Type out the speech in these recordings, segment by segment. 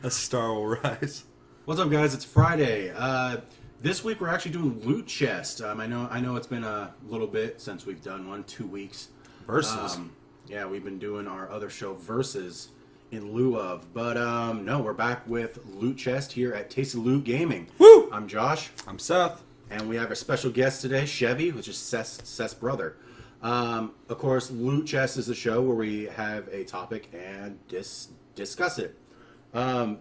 A star will rise. What's up, guys? It's Friday. This week we're actually doing Loot Chest. I know it's been a little bit since we've done one, 2 weeks. Versus. Yeah, we've been doing our other show, Versus, in lieu of. But no, we're back with Loot Chest here at Taste of Loot Gaming. Woo! I'm Josh. I'm Seth. And we have our special guest today, Chevy, which is Seth's brother. Of course, Loot Chest is a show where we have a topic and discuss it.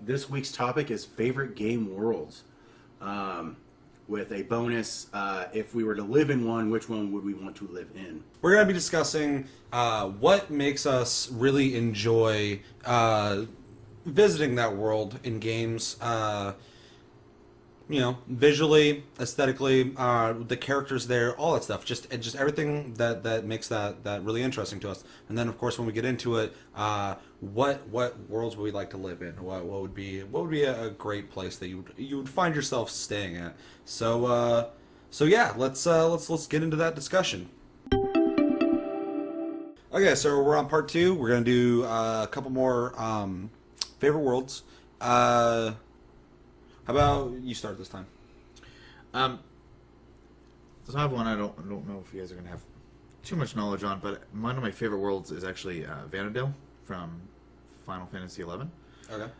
This week's topic is favorite game worlds. With a bonus, if we were to live in one, which one would we want to live in? We're going to be discussing what makes us really enjoy visiting that world in games. Visually, aesthetically, the characters there, all that stuff. Just everything that makes that really interesting to us. And then, of course, when we get into it, what worlds would we like to live in? What would be a great place that you would find yourself staying at? So yeah, let's get into that discussion. Okay, so we're on part 2. We're gonna do a couple more favorite worlds. How about you start this time? So I have one I don't know if you guys are going to have too much knowledge on, but one of my favorite worlds is actually Vanadale from Final Fantasy XI. Okay.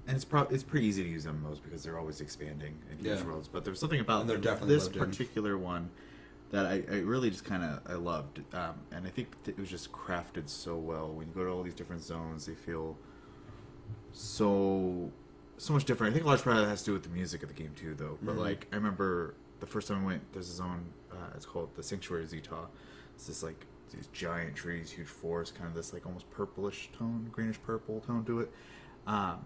And it's pretty easy to use MMOs because they're always expanding in huge worlds. But there's something about this particular one that I really just I loved. And I think it was just crafted so well. When you go to all these different zones, they feel so much different. I think a large part of that has to do with the music of the game too, though. But I remember the first time I went, there's a zone. It's called the Sanctuary of Zeta. It's this these giant trees, huge forest, kind of this almost purplish tone, greenish purple tone to it. And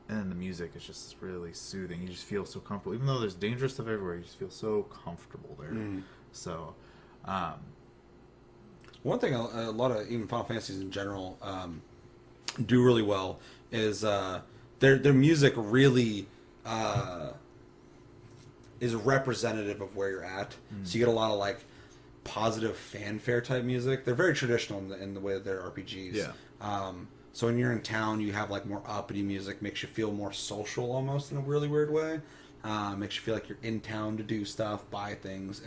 then the music is just really soothing. You just feel so comfortable, even though there's dangerous stuff everywhere. You just feel so comfortable there. So, one thing a lot of even Final Fantasies in general do really well is their music really is representative of where you're at. So you get a lot of positive fanfare type music. They're very traditional in the way that they're RPGs. Yeah. So when you're in town, you have more uppity music, makes you feel more social almost in a really weird way. Makes you feel like you're in town to do stuff, buy things.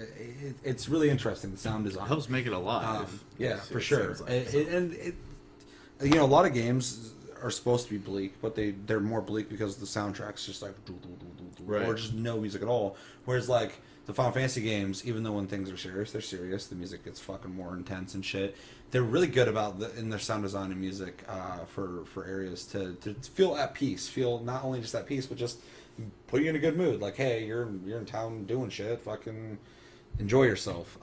It's really interesting. The sound design it helps make it alive. Yeah, for sure. A lot of games are supposed to be bleak, but they're more bleak because the soundtrack's just right. or just no music at all. Whereas the Final Fantasy games, even though when things are serious, they're serious. The music gets fucking more intense and shit. They're really good about in their sound design and music for areas to feel at peace. Feel not only just at peace, but just put you in a good mood. Hey, you're in town doing shit. Fucking enjoy yourself.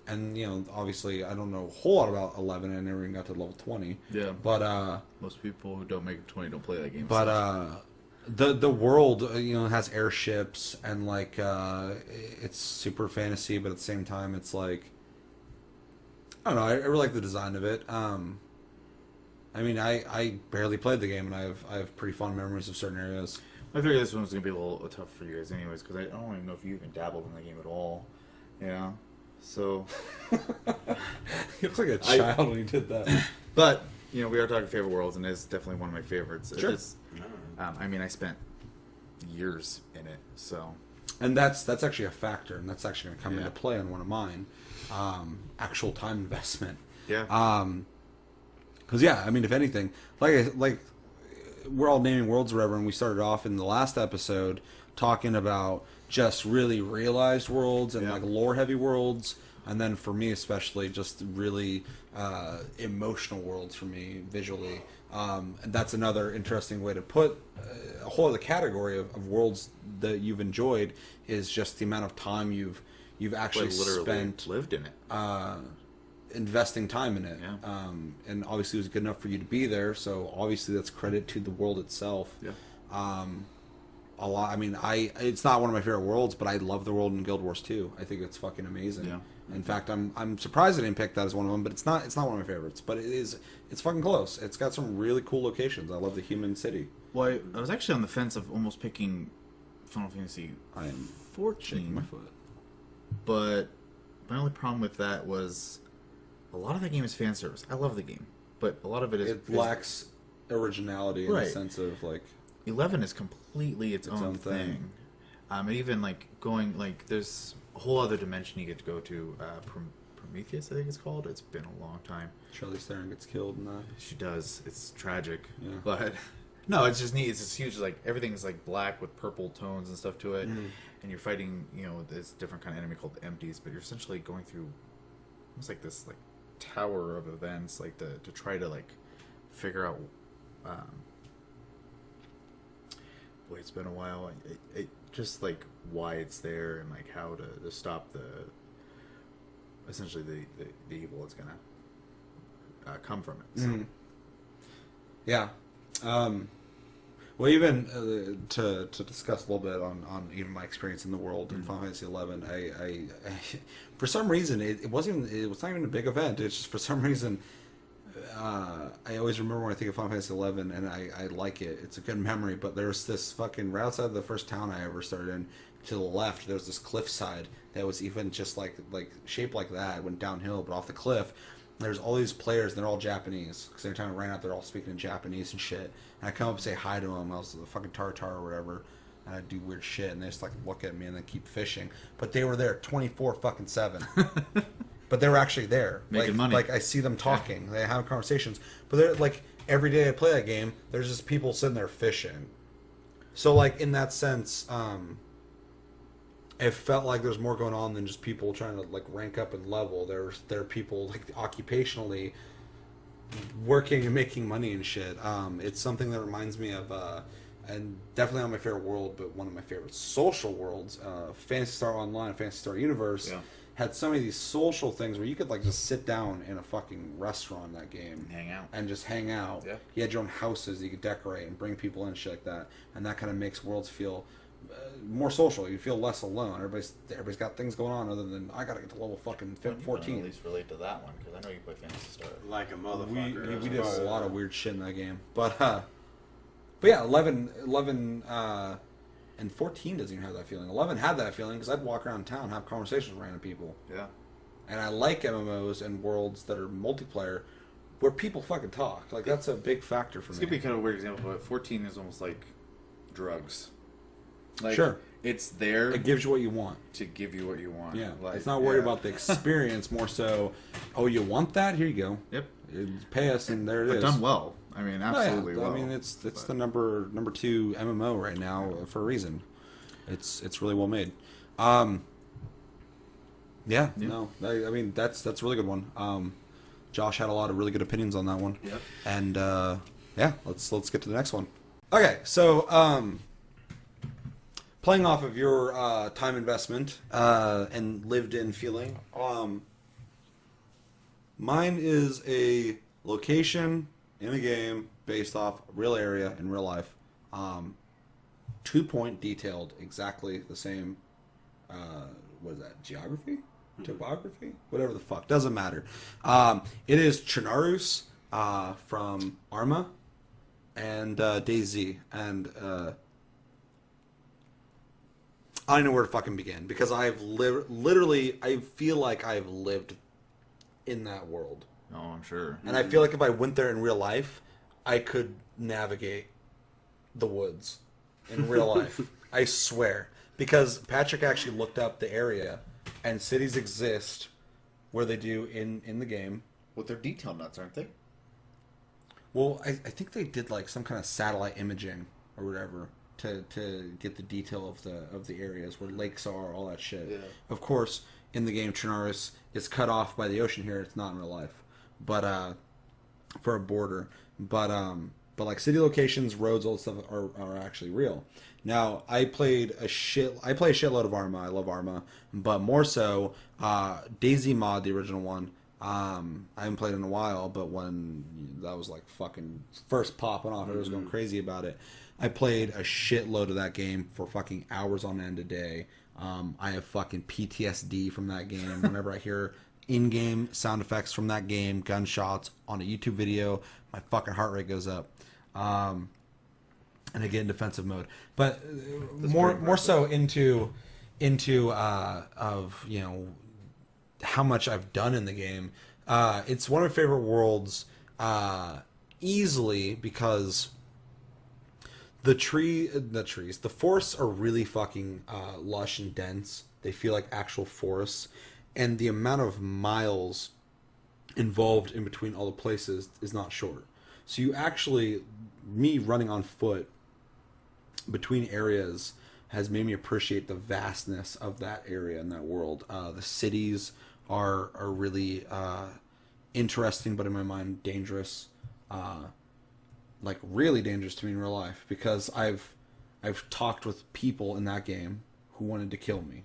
And obviously, I don't know a whole lot about 11. I never even got to level 20. Yeah. But most people who don't make it 20 don't play that game. But the world has airships and it's super fantasy, but at the same time it's I don't know. I really like the design of it. I barely played the game, and I have pretty fond memories of certain areas. I figured this one was gonna be a little tough for you guys, anyways, because I don't even know if you even dabbled in the game at all. Yeah. So You look like a child when you did that. But we are talking favorite worlds, and it's definitely one of my favorites. Sure. I spent years in it, so. And that's actually a factor, and that's actually going to come into play on one of mine. Actual time investment. Yeah. Because if anything, we're all naming worlds or whatever, and we started off in the last episode talking about just really realized worlds and lore heavy worlds, and then for me especially just really emotional worlds for me visually. And that's another interesting way to put a whole other category of worlds that you've enjoyed is just the amount of time you've actually spent lived in it, investing time in it. Yeah. And obviously it was good enough for you to be there, so obviously that's credit to the world itself. Yeah. A lot. It's not one of my favorite worlds, but I love the world in Guild Wars 2. I think it's fucking amazing. Yeah. In fact, I'm surprised I didn't pick that as one of them, but it's not one of my favorites. But it's fucking close. It's got some really cool locations. I love the human city. Well, I was actually on the fence of almost picking Final Fantasy I am 14. shaking my foot. But my only problem with that was a lot of that game is fan service. I love the game, but a lot of it is It lacks originality in Right. the sense of like 11 is completely its own thing. And even like going like there's a whole other dimension you get to go to. Prometheus, I think it's called. It's been a long time. Charlize Theron gets killed in that. She does. It's tragic. Yeah. But no, it's just neat. It's this huge like everything's like black with purple tones and stuff to it, and you're fighting this different kind of enemy called the Empties, but you're essentially going through almost like this like tower of events like to try to like figure out. Boy, it's been a while. It just like why it's there and like how to stop essentially the evil that's gonna come from it. So. Yeah. Well, even to discuss a little bit on even my experience in the world in Final Fantasy 11, I for some reason it was not even a big event. It's just for some reason I always remember when I think of Final Fantasy 11, and I like it. It's a good memory. But there's this fucking right outside of the first town I ever started in. To the left, there's this cliffside that was even just like shaped like that. It went downhill, but off the cliff, there's all these players, and they're all Japanese. Because every time I ran out, they're all speaking in Japanese and shit. And I come up and say hi to them. I was the fucking tartar or whatever. And I do weird shit, and they just like look at me and then keep fishing. But they were there 24/7. But they were actually there, making money. Like I see them talking, they have conversations. But they're like every day I play that game, there's just people sitting there fishing. So like in that sense, it felt like there's more going on than just people trying to like rank up and level. There are people like occupationally working and making money and shit. It's something that reminds me of, and definitely not my favorite world, but one of my favorite social worlds. Phantasy Star Online, Phantasy Star Universe had so many of these social things where you could like just sit down in a fucking restaurant in that game, and just hang out. Yeah. You had your own houses you could decorate and bring people in and shit like that, and that kind of makes worlds feel more social. You feel less alone. Everybody's got things going on other than I gotta get to level fucking 14. At least relate to that one because I know you play Phantasy Star. Like a motherfucker. We did a lot of weird shit in that game, but yeah, 11 and 14 doesn't even have that feeling. 11 had that feeling because I'd walk around town and have conversations with random people. Yeah. And I like MMOs and worlds that are multiplayer where people fucking talk. Like that's a big factor for me. It's gonna be kind of a weird example, but 14 is almost like drugs. Like, sure. It's there. It gives you what you want. To give you what you want. Yeah. Like, It's not worried about the experience, more so, oh, you want that? Here you go. Yep. Pay us and there it But is. done well. I mean, absolutely well. I mean, it's the number 2 MMO right now for a reason. It's really well made. Yeah. No. I mean, that's a really good one. Josh had a lot of really good opinions on that one. Yep. And yeah, let's get to the next one. Okay, so playing off of your time investment and lived-in feeling, mine is a location in a game based off a real area in real life. 2-point detailed, exactly the same. What is that? Geography? Topography? Whatever the fuck. Doesn't matter. It is Chernarus from Arma and DayZ. And I don't know where to fucking begin because I've literally, I feel like I've lived in that world. Oh, I'm sure. And I feel like if I went there in real life, I could navigate the woods in real life. I swear. Because Patrick actually looked up the area, and cities exist where they do in the game. Well, they're detail nuts, aren't they? Well, I think they did like some kind of satellite imaging or whatever to get the detail of the areas where lakes are, all that shit. Yeah. Of course, in the game, Chernarus is cut off by the ocean here. It's not in real life, but for a border. But like city locations, roads, all that stuff are actually real. Now, I play a shitload of Arma. I love Arma, but more so DayZ mod, the original one. I haven't played in a while, but when that was like fucking first popping off, I was going crazy about it. I played a shitload of that game for fucking hours on end a day. I have fucking PTSD from that game. Whenever I hear in-game sound effects from that game, gunshots on a YouTube video, my fucking heart rate goes up. And I get in defensive mode. But more so into of how much I've done in the game. It's one of my favorite worlds. easily because the forests are really fucking lush and dense. They feel like actual forests, and the amount of miles involved in between all the places is not short. So you actually, me running on foot between areas has made me appreciate the vastness of that area and that world. The cities are really interesting, but in my mind dangerous. Like really dangerous to me in real life, because I've talked with people in that game who wanted to kill me.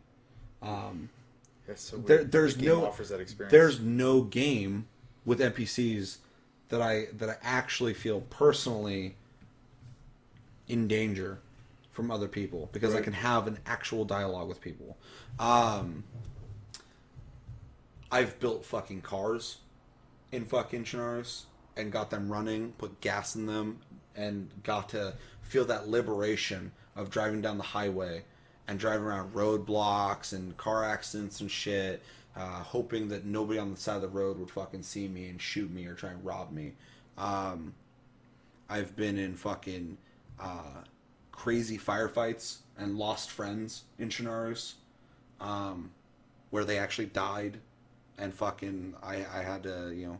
So There's the game no offers that experience. There's no game with NPCs that I actually feel personally in danger from other people, because I can have an actual dialogue with people. I've built fucking cars in fucking Chernarus and got them running, put gas in them, and got to feel that liberation of driving down the highway and driving around roadblocks and car accidents and shit, hoping that nobody on the side of the road would fucking see me and shoot me or try and rob me. I've been in fucking crazy firefights and lost friends in Chernarus, where they actually died, and fucking I had to,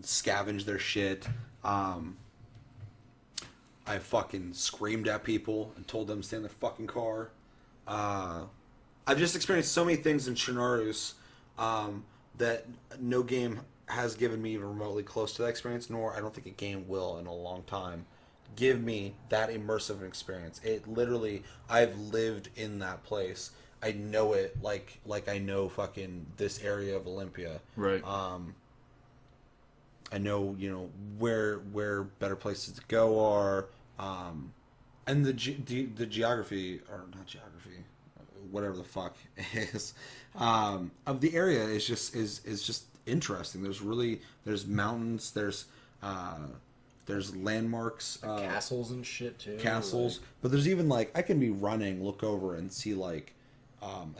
scavenge their shit. I fucking screamed at people and told them to stay in their fucking car. I've just experienced so many things in Chernarus that no game has given me even remotely close to that experience, nor I don't think a game will in a long time give me that immersive experience. It literally, I've lived in that place. I know it like I know fucking this area of Olympia. Right. I know, where better places to go are, and the geography, or not geography, whatever the fuck is, of the area is just interesting. There's mountains, there's landmarks, castles and shit too. Castles, but there's even I can be running, look over and see a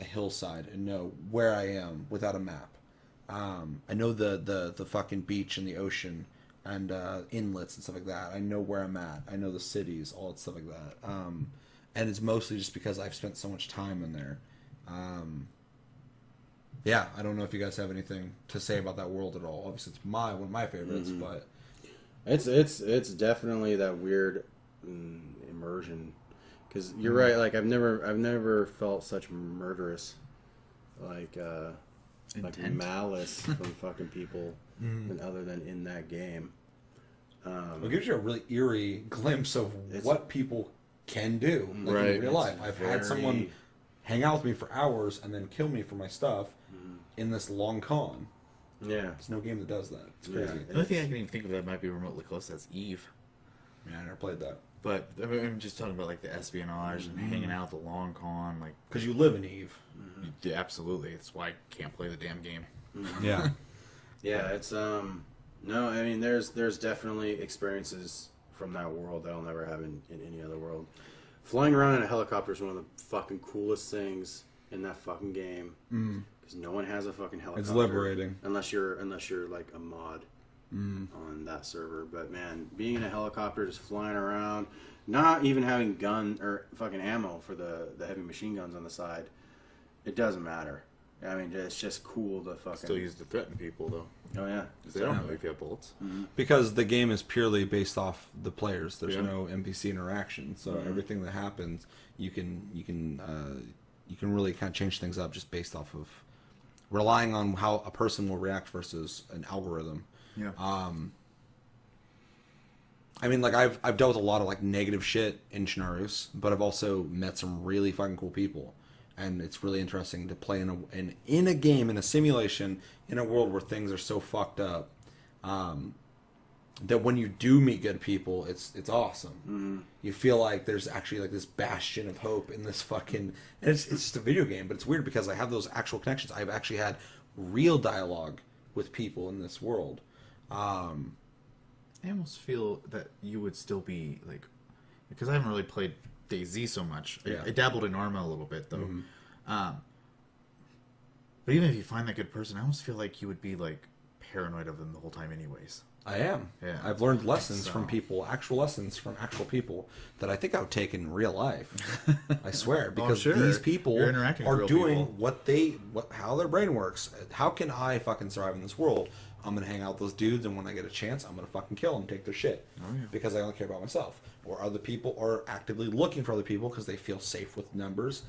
hillside and know where I am without a map. I know the fucking beach and the ocean and inlets and stuff like that. I know where I'm at. I know the cities, all that stuff like that. And it's mostly just because I've spent so much time in there. Yeah, I don't know if you guys have anything to say about that world at all. Obviously, it's one of my favorites, but it's definitely that weird immersion. Because you're right. I've never felt such murderous, malice from fucking people, other than in that game. It gives you a really eerie glimpse of what people can do in real life. I've had someone hang out with me for hours and then kill me for my stuff in this long con. Yeah, there's no game that does that. It's crazy. The only thing I can even think of that might be remotely close, that's Eve. Yeah, I never played that. But I'm just talking about the espionage and hanging out at the long con, because you live in Eve. Yeah, absolutely. That's why I can't play the damn game. Yeah, yeah. It's no. I mean, there's definitely experiences from that world that I'll never have in any other world. Flying around in a helicopter is one of the fucking coolest things in that fucking game. Because no one has a fucking helicopter. It's liberating. Unless you're like a mod. On that server, but man, being in a helicopter, just flying around, not even having gun or fucking ammo for the heavy machine guns on the side, it doesn't matter. I mean, it's just cool to fucking Still used to threaten people though. Oh yeah, because they don't know if you have bullets. Because the game is purely based off the players. There's no NPC interaction, so everything that happens, you can really kind of change things up just based off of relying on how a person will react versus an algorithm. Yeah. I mean, I've dealt with a lot of negative shit in Chernarus, but I've also met some really fucking cool people, and it's really interesting to play in a game, in a simulation, in a world where things are so fucked up, that when you do meet good people, it's awesome. You feel like there's actually this bastion of hope in this fucking, and it's just a video game, but it's weird because I have those actual connections. I've actually had real dialogue with people in this world. I almost feel that you would still be because I haven't really played DayZ so much. Yeah. I dabbled in Arma a little bit though. But even if you find that good person, I almost feel like you would be paranoid of them the whole time anyways. I am. Yeah. I've learned lessons So- from people, actual lessons from actual people that I think I would take in real life. I swear, because sure. these people You're interacting with are real doing people. how their brain works. How can I fucking survive in this world? I'm gonna hang out with those dudes, and when I get a chance, I'm gonna fucking kill them, and take their shit, because I only care about myself. Or other people are actively looking for other people because they feel safe with numbers.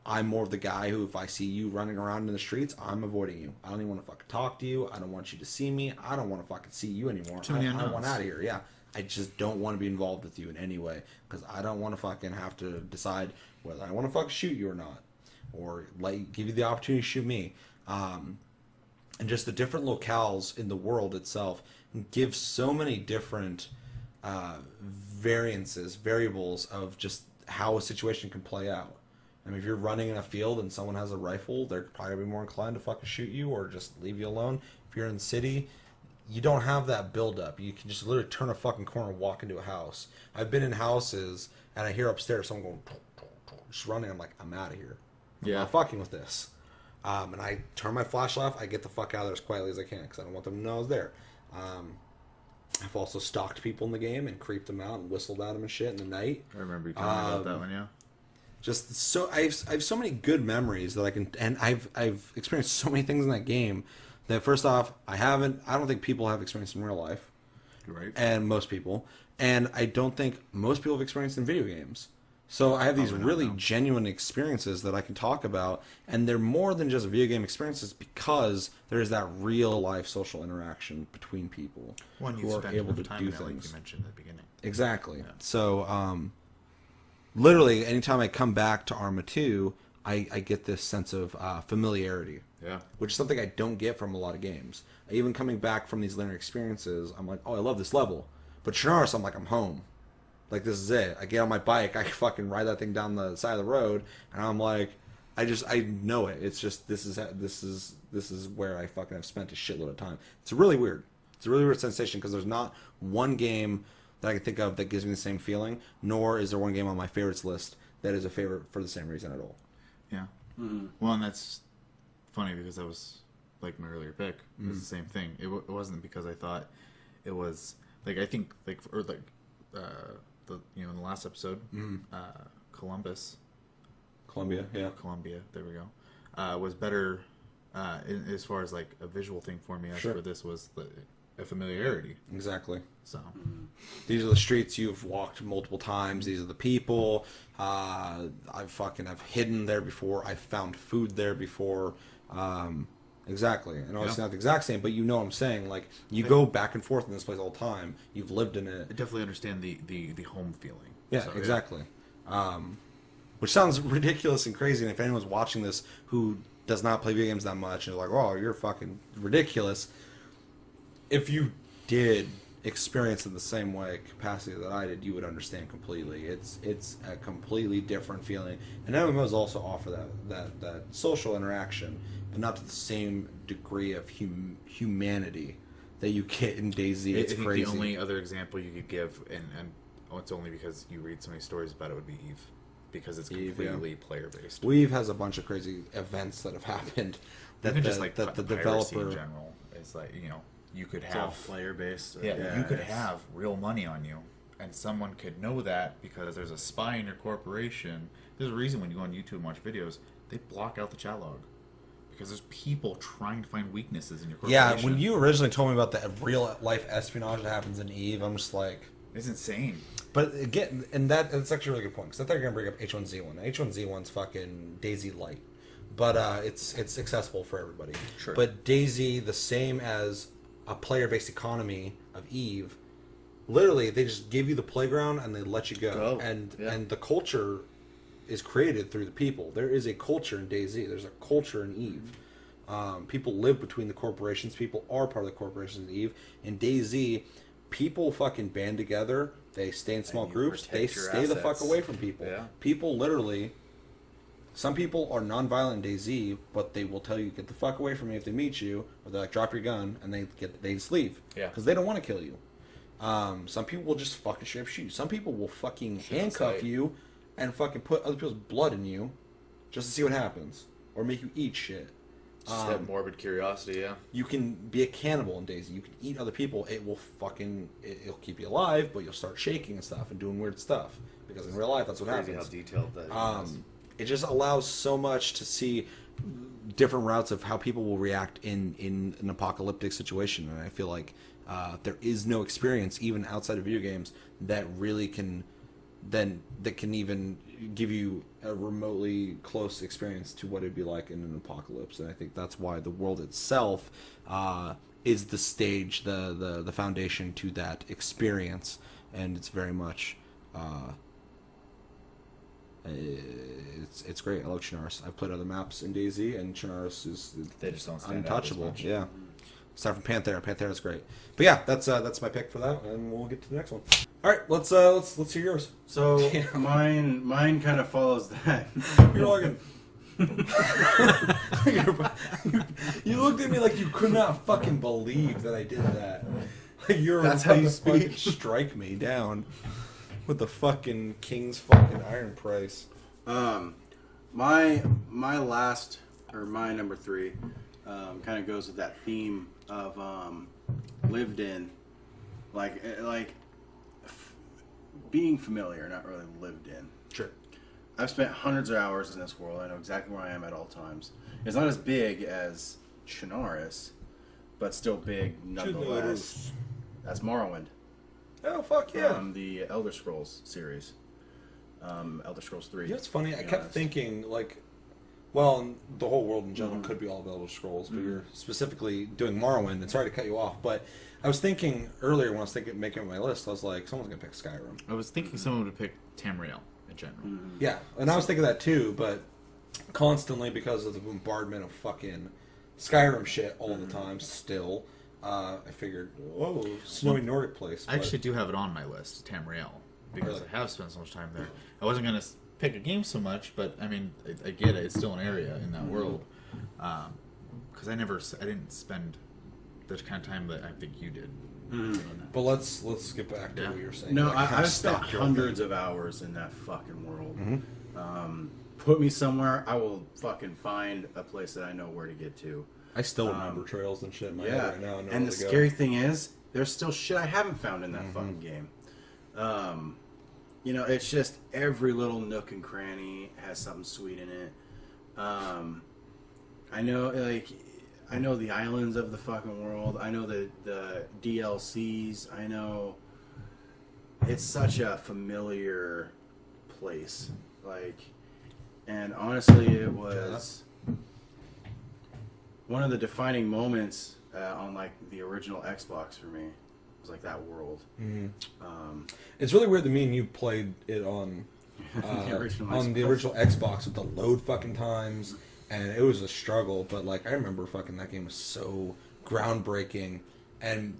I'm more of the guy who, if I see you running around in the streets, I'm avoiding you. I don't even want to fucking talk to you. I don't want you to see me. I don't want to fucking see you anymore. Too many I unknowns. want out of here. Yeah. I just don't want to be involved with you in any way, because I don't want to fucking have to decide whether I want to fucking shoot you or not, or give you the opportunity to shoot me. And just the different locales in the world itself give so many different variables of just how a situation can play out. I mean, if you're running in a field and someone has a rifle, they're probably gonna be more inclined to fucking shoot you or just leave you alone. If you're in the city, you don't have that build-up. You can just literally turn a fucking corner and walk into a house. I've been in houses and I hear upstairs someone going, just running. I'm like, I'm out of here. I'm not fucking with this. And I turn my flashlight off. I get the fuck out of there as quietly as I can because I don't want them to know I was there. I've also stalked people in the game and creeped them out and whistled at them and shit in the night. I remember you telling me about that one, yeah. Just so I have so many good memories that I can, and I've experienced so many things in that game that, first off, I don't think people have experienced in real life, Right. and most people, and I don't think most people have experienced in video games. So I have these Probably not, really no. genuine experiences that I can talk about, and they're more than just video game experiences because there is that real life social interaction between people One you who are spent able to enough time do in it, like things. you mentioned at the beginning. Exactly. So, literally, anytime I come back to Arma 2, I get this sense of familiarity. Yeah. Which is something I don't get from a lot of games. Even coming back from these linear experiences, I'm like, oh, I love this level. But Shannara, I'm like, I'm home. Like, this is it. I get on my bike, I fucking ride that thing down the side of the road, and I'm like, I know it. It's just, this is where I fucking have spent a shitload of time. It's really weird. It's a really weird sensation because there's not one game that I can think of that gives me the same feeling, nor is there one game on my favorites list that is a favorite for the same reason at all. Yeah. Well, and that's funny because that was like my earlier pick. It was the same thing. It wasn't because I thought it was like, I think like, or like in the last episode, Columbia, yeah. Columbia, there we go, was better as far as like a visual thing for me. As Sure. for this was a familiarity. Exactly. So These are the streets you've walked multiple times. These are the people. I've hidden there before. I've found food there before. Exactly. And obviously not the exact same, but you know what I'm saying. Like, you go back and forth in this place all the time. You've lived in it. I definitely understand the home feeling. Yeah, So, exactly. Which sounds ridiculous and crazy. And if anyone's watching this who does not play video games that much and is like, oh, you're fucking ridiculous. If you did experience it the same way capacity that I did, you would understand completely. It's a completely different feeling. And MMOs also offer that social interaction, but not to the same degree of humanity that you get in DayZ. It's I think crazy. the only other example you could give, and it's only because you read so many stories about it, would be Eve. Because it's Eve, completely player based. Weave has a bunch of crazy events that have happened that Even just like that the piracy developer in general, it's like, you could It's all have player based. you could have real money on you, and someone could know that because there's a spy in your corporation. There's a reason when you go on YouTube and watch videos, they block out the chat log because there's people trying to find weaknesses in your corporation. Yeah, when you originally told me about the real life espionage that happens in Eve, I'm just like, it's insane. but again, and that's actually a really good point because I thought you were gonna bring up H1Z1. H1Z1's fucking DayZ Light, but it's accessible for everybody. Sure. But DayZ, the same as a player-based economy of Eve, literally they just give you the playground and they let you go. And the culture is created through the people. There is a culture in DayZ. There's a culture in Eve. People live between the corporations. People are part of the corporations in Eve. In DayZ, people fucking band together. They stay in small you groups. They protect your stay the fuck assets. away from people. Yeah. People literally. Some people are non-violent in DayZ, but they will tell you, get the fuck away from me if they meet you, or they're like, drop your gun, and they just leave. Yeah. Because they don't want to kill you. Some people will just fucking straight up shoot you. Some people will fucking handcuff sight. you and fucking put other people's blood in you just to see what happens. Or make you eat shit. Just that morbid curiosity, yeah. You can be a cannibal in DayZ. You can eat other people. It'll keep you alive, but you'll start shaking and stuff and doing weird stuff. Because in real life, that's what Crazy happens. how detailed that is. It just allows so much to see different routes of how people will react in an apocalyptic situation. And I feel like there is no experience, even outside of video games, that really can even give you a remotely close experience to what it'd be like in an apocalypse. And I think that's why the world itself is the stage, the foundation to that experience. And it's very much it's great. I love Chernarus. I've played other maps in DayZ, and Chernarus is They just don't stand untouchable. out as much. Yeah. Aside from Panthera, Panthera's great. But yeah, that's my pick for that, and we'll get to the next one. All right, let's hear yours. So mine kind of follows that. You're like you looked at me like you could not fucking believe that I did that. Like you're That's how you about to fucking speak. strike me down with the fucking king's fucking iron price. My last, or my number 3, kind of goes with that theme of lived in, being familiar, not really lived in. Sure. I've spent hundreds of hours in this world. I know exactly where I am at all times. It's not as big as Chernarus, but still big nonetheless. That's Morrowind. Oh fuck yeah! From the Elder Scrolls series. Elder Scrolls 3. You know what's funny? I be kept honest. thinking, the whole world in general could be all of Elder Scrolls, but you're specifically doing Morrowind, and sorry to cut you off, but I was thinking earlier when I was making my list, I was like, someone's going to pick Skyrim. I was thinking someone would pick Tamriel in general. Yeah, and I was thinking that too, but constantly, because of the bombardment of fucking Skyrim shit all the time still, I figured, snowy Nordic place. I actually do have it on my list, Tamriel, because I have spent so much time there. I wasn't going to pick a game so much, but I mean, I get it. It's still an area in that world. Because I didn't spend the kind of time that I think you did. But let's get back to what you were saying. No, Like, I've spent stopped your hundreds of hours in that fucking world. Put me somewhere, I will fucking find a place that I know where to get to. I still remember trails and shit in my head right now. And the scary thing is, there's still shit I haven't found in that fucking game. It's just every little nook and cranny has something sweet in it. I know the islands of the fucking world. I know the DLCs. I know it's such a familiar place. And honestly, it was one of the defining moments on the original Xbox for me. It was that world. It's really weird that me and you played it on the original Xbox with the load fucking times, and it was a struggle. But I remember fucking that game was so groundbreaking, and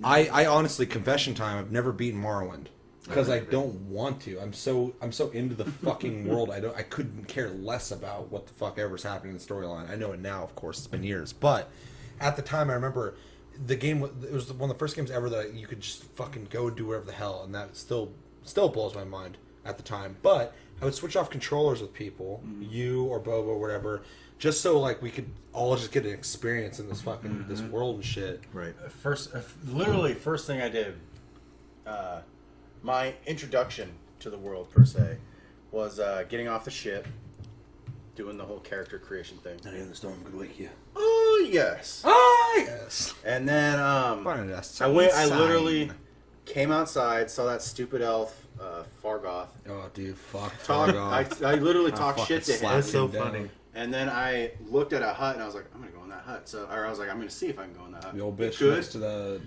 I honestly, confession time, I've never beaten Morrowind because I don't want to. I'm so into the fucking world. I couldn't care less about what the fuck ever's happening in the storyline. I know it now, of course. It's been years, but at the time, I remember the game. It was one of the first games ever that you could just fucking go and do whatever the hell, and that still blows my mind at the time. But I would switch off controllers with people, you or Bobo or whatever, just so we could all just get an experience in this fucking this world and shit. Right. First thing I did, my introduction to the world per se, was getting off the ship, doing the whole character creation thing. Night in the storm could wake you. Oh yes. Ah yes. And then I literally came outside, saw that stupid elf, Fargoth. Oh dude, fuck. I literally talked shit to him. That's so funny. And then I looked at a hut and I was like, I'm gonna go in that hut. I was like, I'm gonna see if I can go in that hut. The old bitch Good. next to the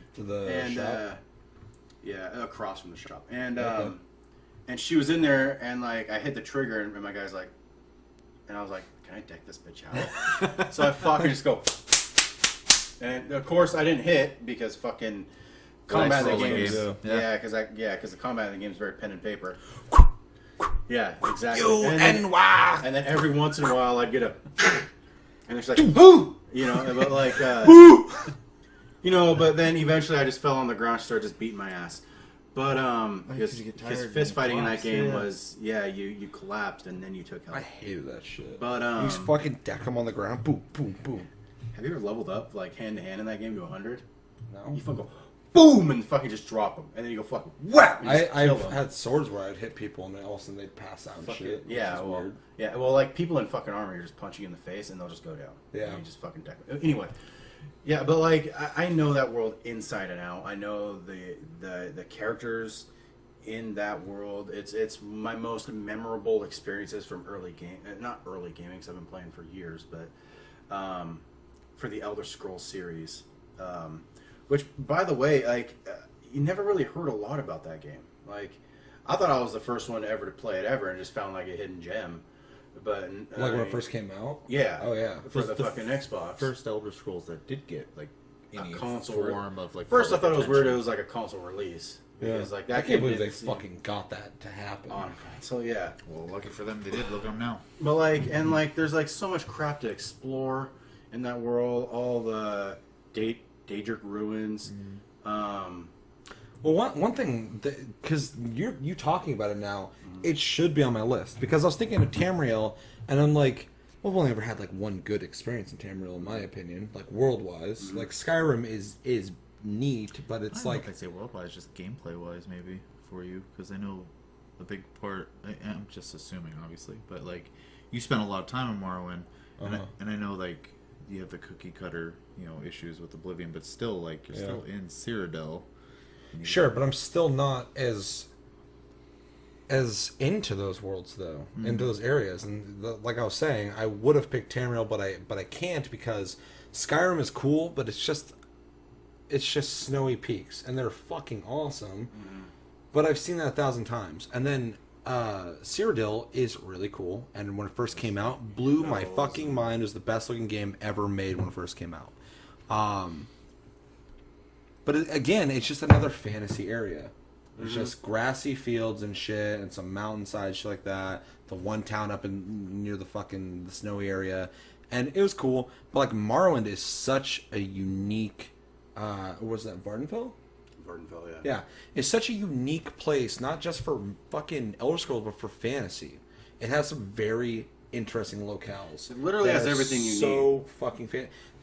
shop. Across from the shop. And and she was in there, and I hit the trigger, and my guy's like, and I was like, can I deck this bitch out? So I fucking just go, and of course I didn't hit because fucking combat in the game is because the combat in the game is very pen and paper. Yeah, exactly. And then every once in a while I'd get a, and it's like, but but then eventually I just fell on the ground and started just beating my ass. But Because you get tired his and fist you fighting in that collapse, game yeah. was you collapsed and then you took health. I hated that shit. But you just fucking deck him on the ground. Boom, boom, boom. have you ever leveled up like hand to hand in that game to 100? No. You fucking go boom and fucking just drop them, and then you go fucking whap. And just kill I've them. had swords where I'd hit people and then all of a sudden they'd pass out and Fucking- shit. yeah, which is well, weird. yeah, well, like people in fucking armor, you're just punching in the face and they'll just go down. Yeah. And you just fucking deck them. Anyway, yeah, but like I know that world inside and out. I know the characters in that world. It's my most memorable experiences from early game, not early gaming, because I've been playing for years, but for the Elder Scrolls series, which by the way, like you never really heard a lot about that game. Like I thought I was the first one ever to play it ever, and just found like a hidden gem. But Like when it first came out? yeah, Oh, yeah. for Was the the fucking Xbox. First Elder Scrolls that did get like any console form of like. First, I thought it was weird. It attention. was like a console release. Yeah. Because like I that can't game believe they didn't seem fucking got that to happen. on console. Yeah, Well, lucky for them, they did. Look at them now. but like and like, there's like so much crap to explore in that world. All the Daedric ruins. Well, one thing, because you talking about it now, it should be on my list. Because I was thinking of Tamriel, and I'm like, well, I've only ever had like one good experience in Tamriel, in my opinion, like world-wise. Like Skyrim is neat, but it's I don't know like if I'd say world-wise, just gameplay-wise, maybe for you, because I know a big part. I'm just assuming, obviously, but like you spent a lot of time in Morrowind, and I know like you have the cookie cutter, issues with Oblivion, but still, like you're still in Cyrodiil. sure, but I'm still not as into those worlds though, into those areas. And like I was saying, I would have picked Tamriel, but I can't because Skyrim is cool, but it's just snowy peaks, and they're fucking awesome. But I've seen that 1,000 times. And then Cyrodiil is really cool, and when it first came out, blew my fucking mind. It was the best looking game ever made when it first came out. But again, it's just another fantasy area. It's just grassy fields and shit, and some mountainside shit like that. The one town up near the snowy area, and it was cool. But like Morrowind is such a unique. Was that Vardenfell? Vardenfell, yeah. Yeah, it's such a unique place, not just for fucking Elder Scrolls, but for fantasy. It has some very interesting locales. It literally that has are everything you so fucking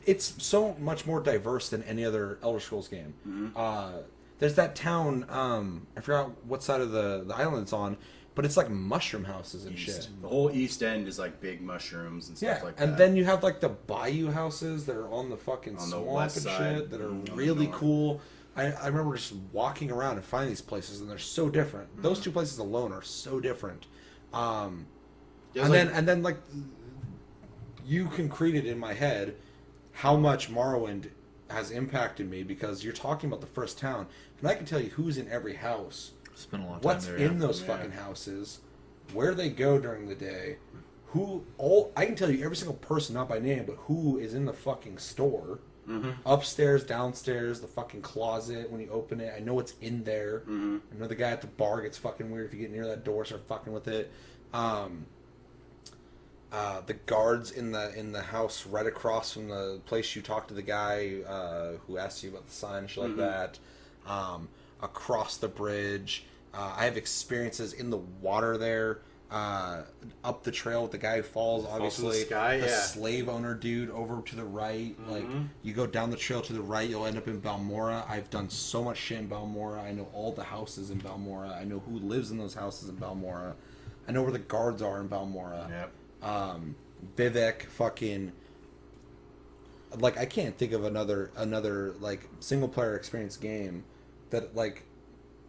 it's so much more diverse than any other Elder Scrolls game. There's that town, I forgot what side of the island it's on, but it's like mushroom houses and shit. The whole East End is like big mushrooms and stuff Yeah, like that. and then you have like the bayou houses that are on the fucking On the swamp west and side, shit that are on the really north. cool. I remember just walking around and finding these places, and they're so different. Those two places alone are so different. And then like you concreted in my head how much Morrowind has impacted me, because you're talking about the first town, and I can tell you who's in every house, Spent a lot of time what's there. in those fucking houses, where they go during the day, I can tell you every single person, not by name, but who is in the fucking store, upstairs, downstairs, the fucking closet. When you open it, I know what's in there. I know the guy at the bar gets fucking weird if you get near that door, start fucking with it. The guards in the house right across from the place you talked to the guy who asked you about the sign and shit like that. Across the bridge, I have experiences in the water there. Up the trail with the guy who falls, obviously. The slave owner dude over to the right. Like, you go down the trail to the right, you'll end up in Balmora. I've done so much shit in Balmora. I know all the houses in Balmora. I know who lives in those houses in Balmora. I know where the guards are in Balmora. Yep. Vivek, fucking, like, I can't think of another like single player experience game that like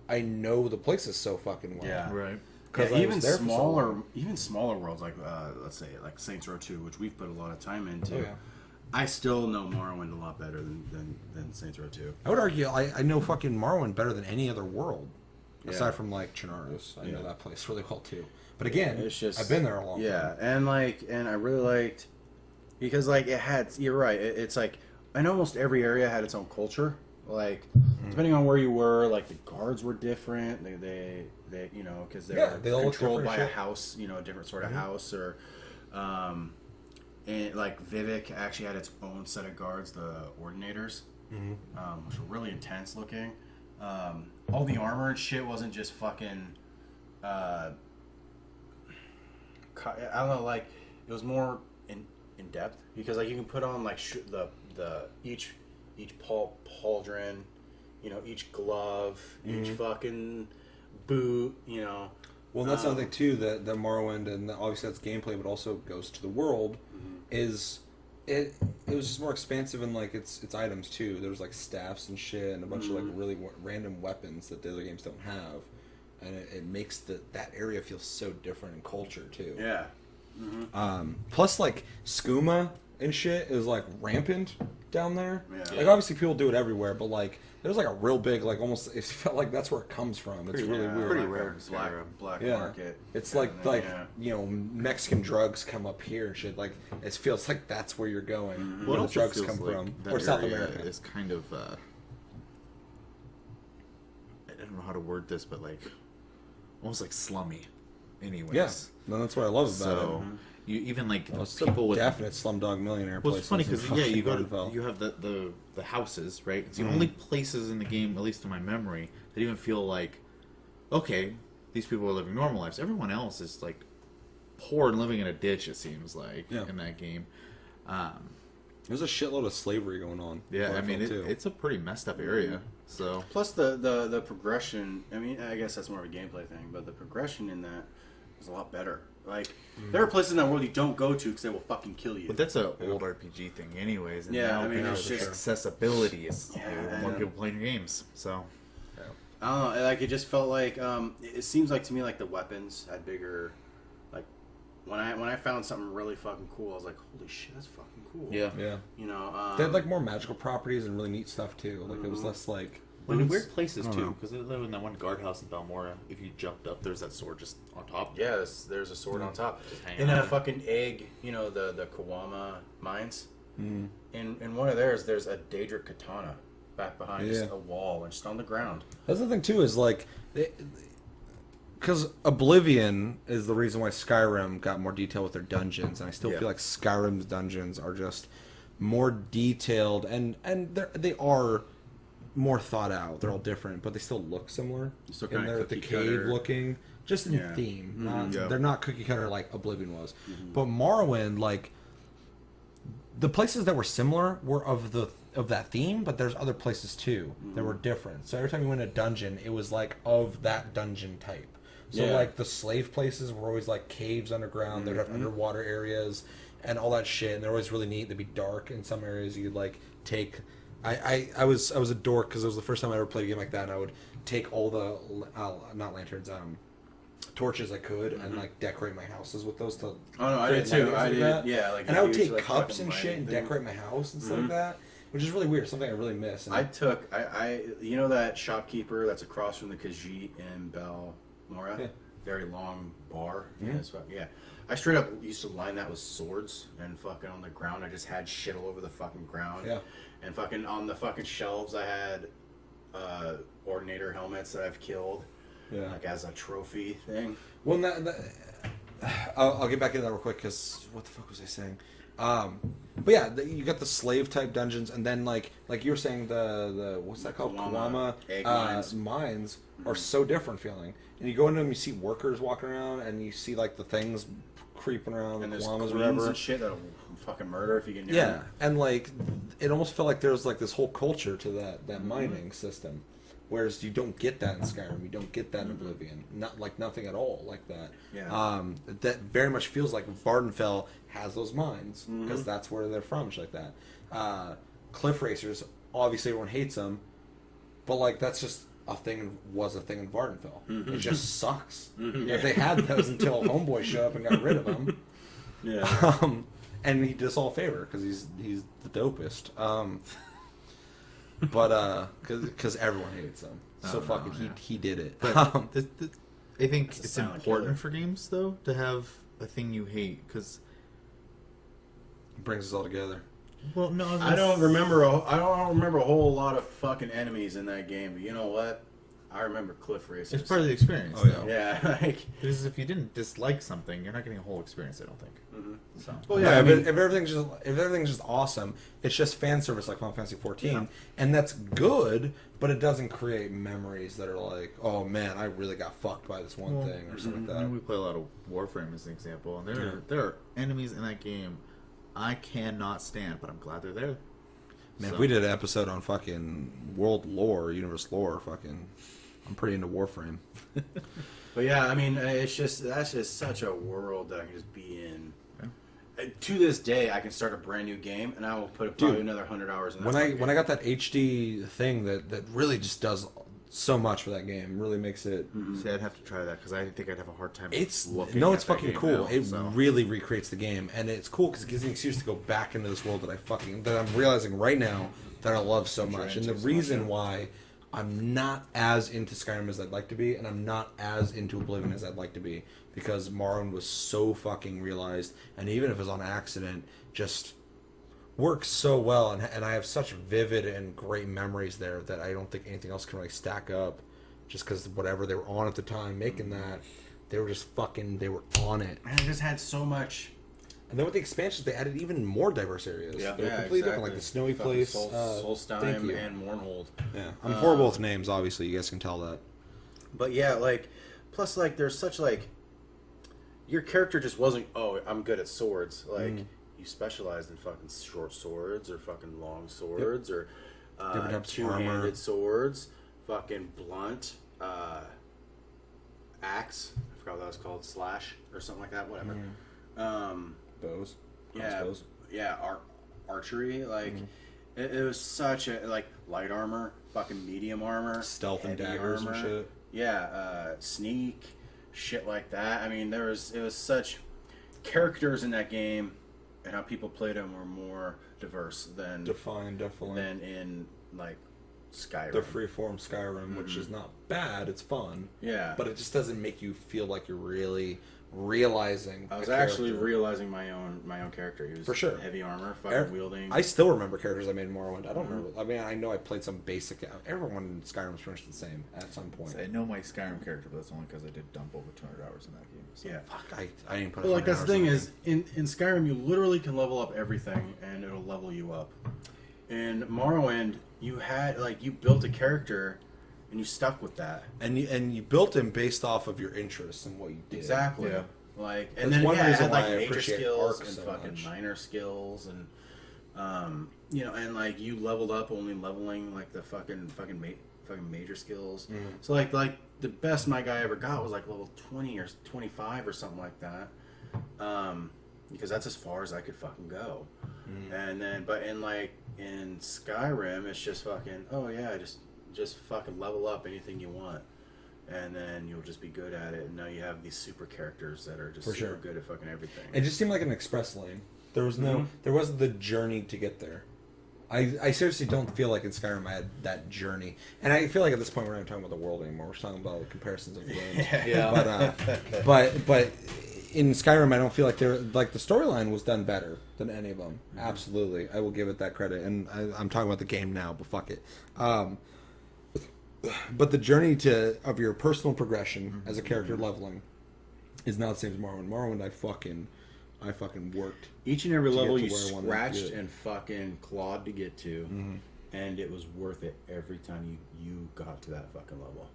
I know the places so fucking well. Yeah. Right. Because Yeah, even smaller worlds like let's say like Saints Row 2, which we've put a lot of time into. Oh, yeah. I still know Morrowind a lot better than Saints Row 2. I would argue I know fucking Morrowind better than any other world, Yeah. aside from like Chernarus. I know Yeah. that place really well too. But again, It's just, I've been there a long time. Yeah, and I really liked, because like it had. You're right. It's like, I know almost every area had its own culture. Like depending on where you were, like the guards were different. They because they they all were look controlled different by a shit. house, a different sort of house, or and like Vivek actually had its own set of guards, the Ordinators, which were really intense looking. all the armor and shit wasn't just fucking. I don't know, like it was more in depth because like you can put on like the each pauldron, you know, each glove, each fucking boot, you know. Well, that's another thing too that Morrowind, and obviously that's gameplay, but also goes to the world. Is it was just more expansive in like its items too. There was like staffs and shit, and a bunch of like really random weapons that the other games don't have, and it makes that area feel so different in culture too. Yeah. Plus, like skooma and shit is like rampant down there. Yeah. Like obviously people do it everywhere, but like there's like a real big like almost it felt like that's where it comes from. It's really weird. Pretty like rare. Black Yeah. market. It's And like then, you know Mexican drugs come up here and shit. Like it feels like that's where you're going. Well, Where it the also drugs feels come like from, that or South area America. is kind of I don't know how to word this, but like almost like slummy. Anyways, Yeah, no, that's what I love about so it. you even like Well, it's people with definite Slumdog Millionaire. Well, it's funny places in because you fucking go Vardenfell. to, you have the houses, right? It's the only places in the game, at least in my memory, that even feel like, okay, these people are living normal lives. Everyone else is like poor and living in a ditch. It seems like in that game. There's a shitload of slavery going on. in Yeah, I mean Vardenfell, it's a pretty messed up area. So Plus the progression. I mean, I guess that's more of a gameplay thing, but the progression in that is a lot better. Like there are places in that world you don't go to because they will fucking kill you. but that's an old RPG thing, anyways. And Yeah, now I mean, because it's just- accessibility is more Yeah. people playing your games. So I don't know. Like it just felt like it seems like to me like the weapons had bigger. Like when I found something really fucking cool, I was like, holy shit, that's fucking cool. yeah. You know. They had like more magical properties and really neat stuff too. Like it was less like. In weird places I don't too, know. because they live in that one guardhouse in Balmora. If you jumped up, there's that sword just on top. Yeah, there's a sword on top. Just hanging In out a there. fucking egg, you know, the Kawama mines. In one of theirs, there's a Daedric katana back behind just Yeah. a wall and just on the ground. That's the thing too is like, because Oblivion is the reason why Skyrim got more detail with their dungeons, and I still Yeah. feel like Skyrim's dungeons are just more detailed and they are more thought out. They're all different, but they still look similar. Still And kinda they're the cookie cave cutter. looking, just in Yeah. theme. Not, Yeah. They're not cookie cutter like Oblivion was. But Morrowind, like the places that were similar were of that theme, but there's other places too that were different. So every time you went in a dungeon, it was like of that dungeon type. So Yeah. like the slave places were always like caves underground. They'd have underwater areas and all that shit, and they're always really neat. They'd be dark in some areas. You'd like take. I was a dork because it was the first time I ever played a game like that, and I would take all the not lanterns, torches I could, and like decorate my houses with those. To Oh no, I create did too. lightings I like did. that. Yeah, like And I would huge, take like, cups fucking and shit and lighting thing. decorate my house and stuff like that, which is really weird. Something I really miss. And I you know that shopkeeper that's across from the Khajiit in Balmora? Yeah. Very long bar. Yeah. I straight up used to line that with swords and fucking on the ground. I just had shit all over the fucking ground. Yeah. And fucking on the fucking shelves I had Ordinator helmets that I've killed. Yeah. Like as a trophy thing. Well, I'll get back into that real quick because what the fuck was I saying? But yeah, you got the slave type dungeons, and then like you were saying the what's that called? Kawama egg mines. Mines are so different feeling. And you go into them, you see workers walking around, and you see like the things creeping around, And the there's Kawamas queens or whatever. and shit that'll fucking murder if you get near Yeah, them. and like it almost felt like there was like this whole culture to that mining system, whereas you don't get that in Skyrim. You don't get that in Oblivion. Not like nothing at all like that. Yeah. That very much feels like Vardenfell has those mines because that's where they're from, shit like that. Cliff Racers, obviously everyone hates them, but like that's just was a thing in Vardenfell. It just sucks. If they had those until Homeboy showed up and got rid of them. Yeah. And he did us all a favor because he's the dopest. But because everyone hates him, so fucking he did it. But I think That's a it's silent important killer. for games though to have a thing you hate because brings us all together. well no I don't remember a whole lot of fucking enemies in that game, but you know what? I remember cliff racers. It's part of the experience. Oh, yeah. Yeah, like. Because if you didn't dislike something, you're not getting a whole experience. I don't think. Mm-hmm. So. Well, Yeah, yeah, I mean, if everything's just awesome, it's just fan service like Final Fantasy 14, Yeah. and that's good, but it doesn't create memories that are like, oh man, I really got fucked by this one thing or something I like mean, that. we play a lot of Warframe as an example, and there are enemies in that game I cannot stand, but I'm glad they're there. Man, So- if we did an episode on fucking world lore, universe lore, I'm pretty into Warframe. but yeah, I mean, that's just such a world that I can just be in. Yeah. To this day, I can start a brand new game, and I will put probably another 100 hours in that. When I got that HD thing that really just does so much for that game, really makes it. See, I'd have to try that because I think I'd have a hard time. It's looking no, at it's that fucking game cool. now, It so. really recreates the game, and it's cool because it gives me an excuse to go back into this world that I'm realizing right now that I love so much. And the reason why I'm not as into Skyrim as I'd like to be, and I'm not as into Oblivion as I'd like to be, because Morrowind was so fucking realized, and even if it was on accident, just works so well, and I have such vivid and great memories there that I don't think anything else can really stack up. Just because whatever they were on at the time making that, they were just they were on it. And it just had so much. And then with the expansions, they added even more diverse areas. Yeah, They were yeah, completely exactly. different, like the snowy Fucking place. Solstheim thank you. and Mournhold. Yeah, I'm horrible with names. Obviously, you guys can tell that. But yeah, like, plus like there's such like, your character just wasn't. Oh, I'm good at swords. Like you specialized in fucking short swords or fucking long swords or Different types of two-handed armor. swords, fucking blunt, axe. I forgot what that was called, slash or something like that. Whatever. Bows. Yeah, Crossbows. yeah, archery. Like it was such a like light armor, fucking medium armor, Stealth and heavy daggers armor. and shit. Yeah, sneak, shit like that. I mean, it was such characters in that game, and how people played them were more diverse than Defined, definitely. in like Skyrim. The freeform Skyrim, which is not bad. It's fun. Yeah, But it just doesn't make you feel like you're really realizing. I was a actually character. realizing my own character. He was For sure. heavy armor, fucking wielding. I still remember characters I made in Morrowind. I don't remember. I mean, I know I played some basic. Everyone in Skyrim was pretty much the same at some point. I know my Skyrim character, but that's only because I did dump over 200 hours in that game. So. Yeah. Fuck, I didn't put. Well, like 100 that's the hours thing in is, in Skyrim you literally can level up everything and it'll level you up. In Morrowind, you had like you built a character and you stuck with that. and you built him based off of your interests and what you did. Exactly. Yeah. Like, That's and then one yeah, it reason had like why I major appreciate skills Ark and so fucking much. minor skills and you know, and like you leveled up only leveling like the fucking major skills. So like the best my guy ever got was like level 20 or 25 or something like that. Because that's as far as I could fucking go. And then but in Skyrim it's just fucking just fucking level up anything you want. And then you'll just be good at it. And now you have these super characters that are just For super sure. good at fucking everything. It just seemed like an express lane. There was there wasn't the journey to get there. I seriously don't feel like in Skyrim I had that journey, and I feel like at this point we're not even talking about the world anymore. We're just talking about comparisons of games. Yeah. But in Skyrim I don't feel like the storyline was done better than any of them. Absolutely, I will give it that credit. And I'm talking about the game now, but fuck it. But the journey of your personal progression as a character leveling is not the same as Morrowind. Morrowind, I fucking worked. Each and every to level get you to where I wanted to scratched get. and fucking clawed to get to, and it was worth it every time you got to that fucking level.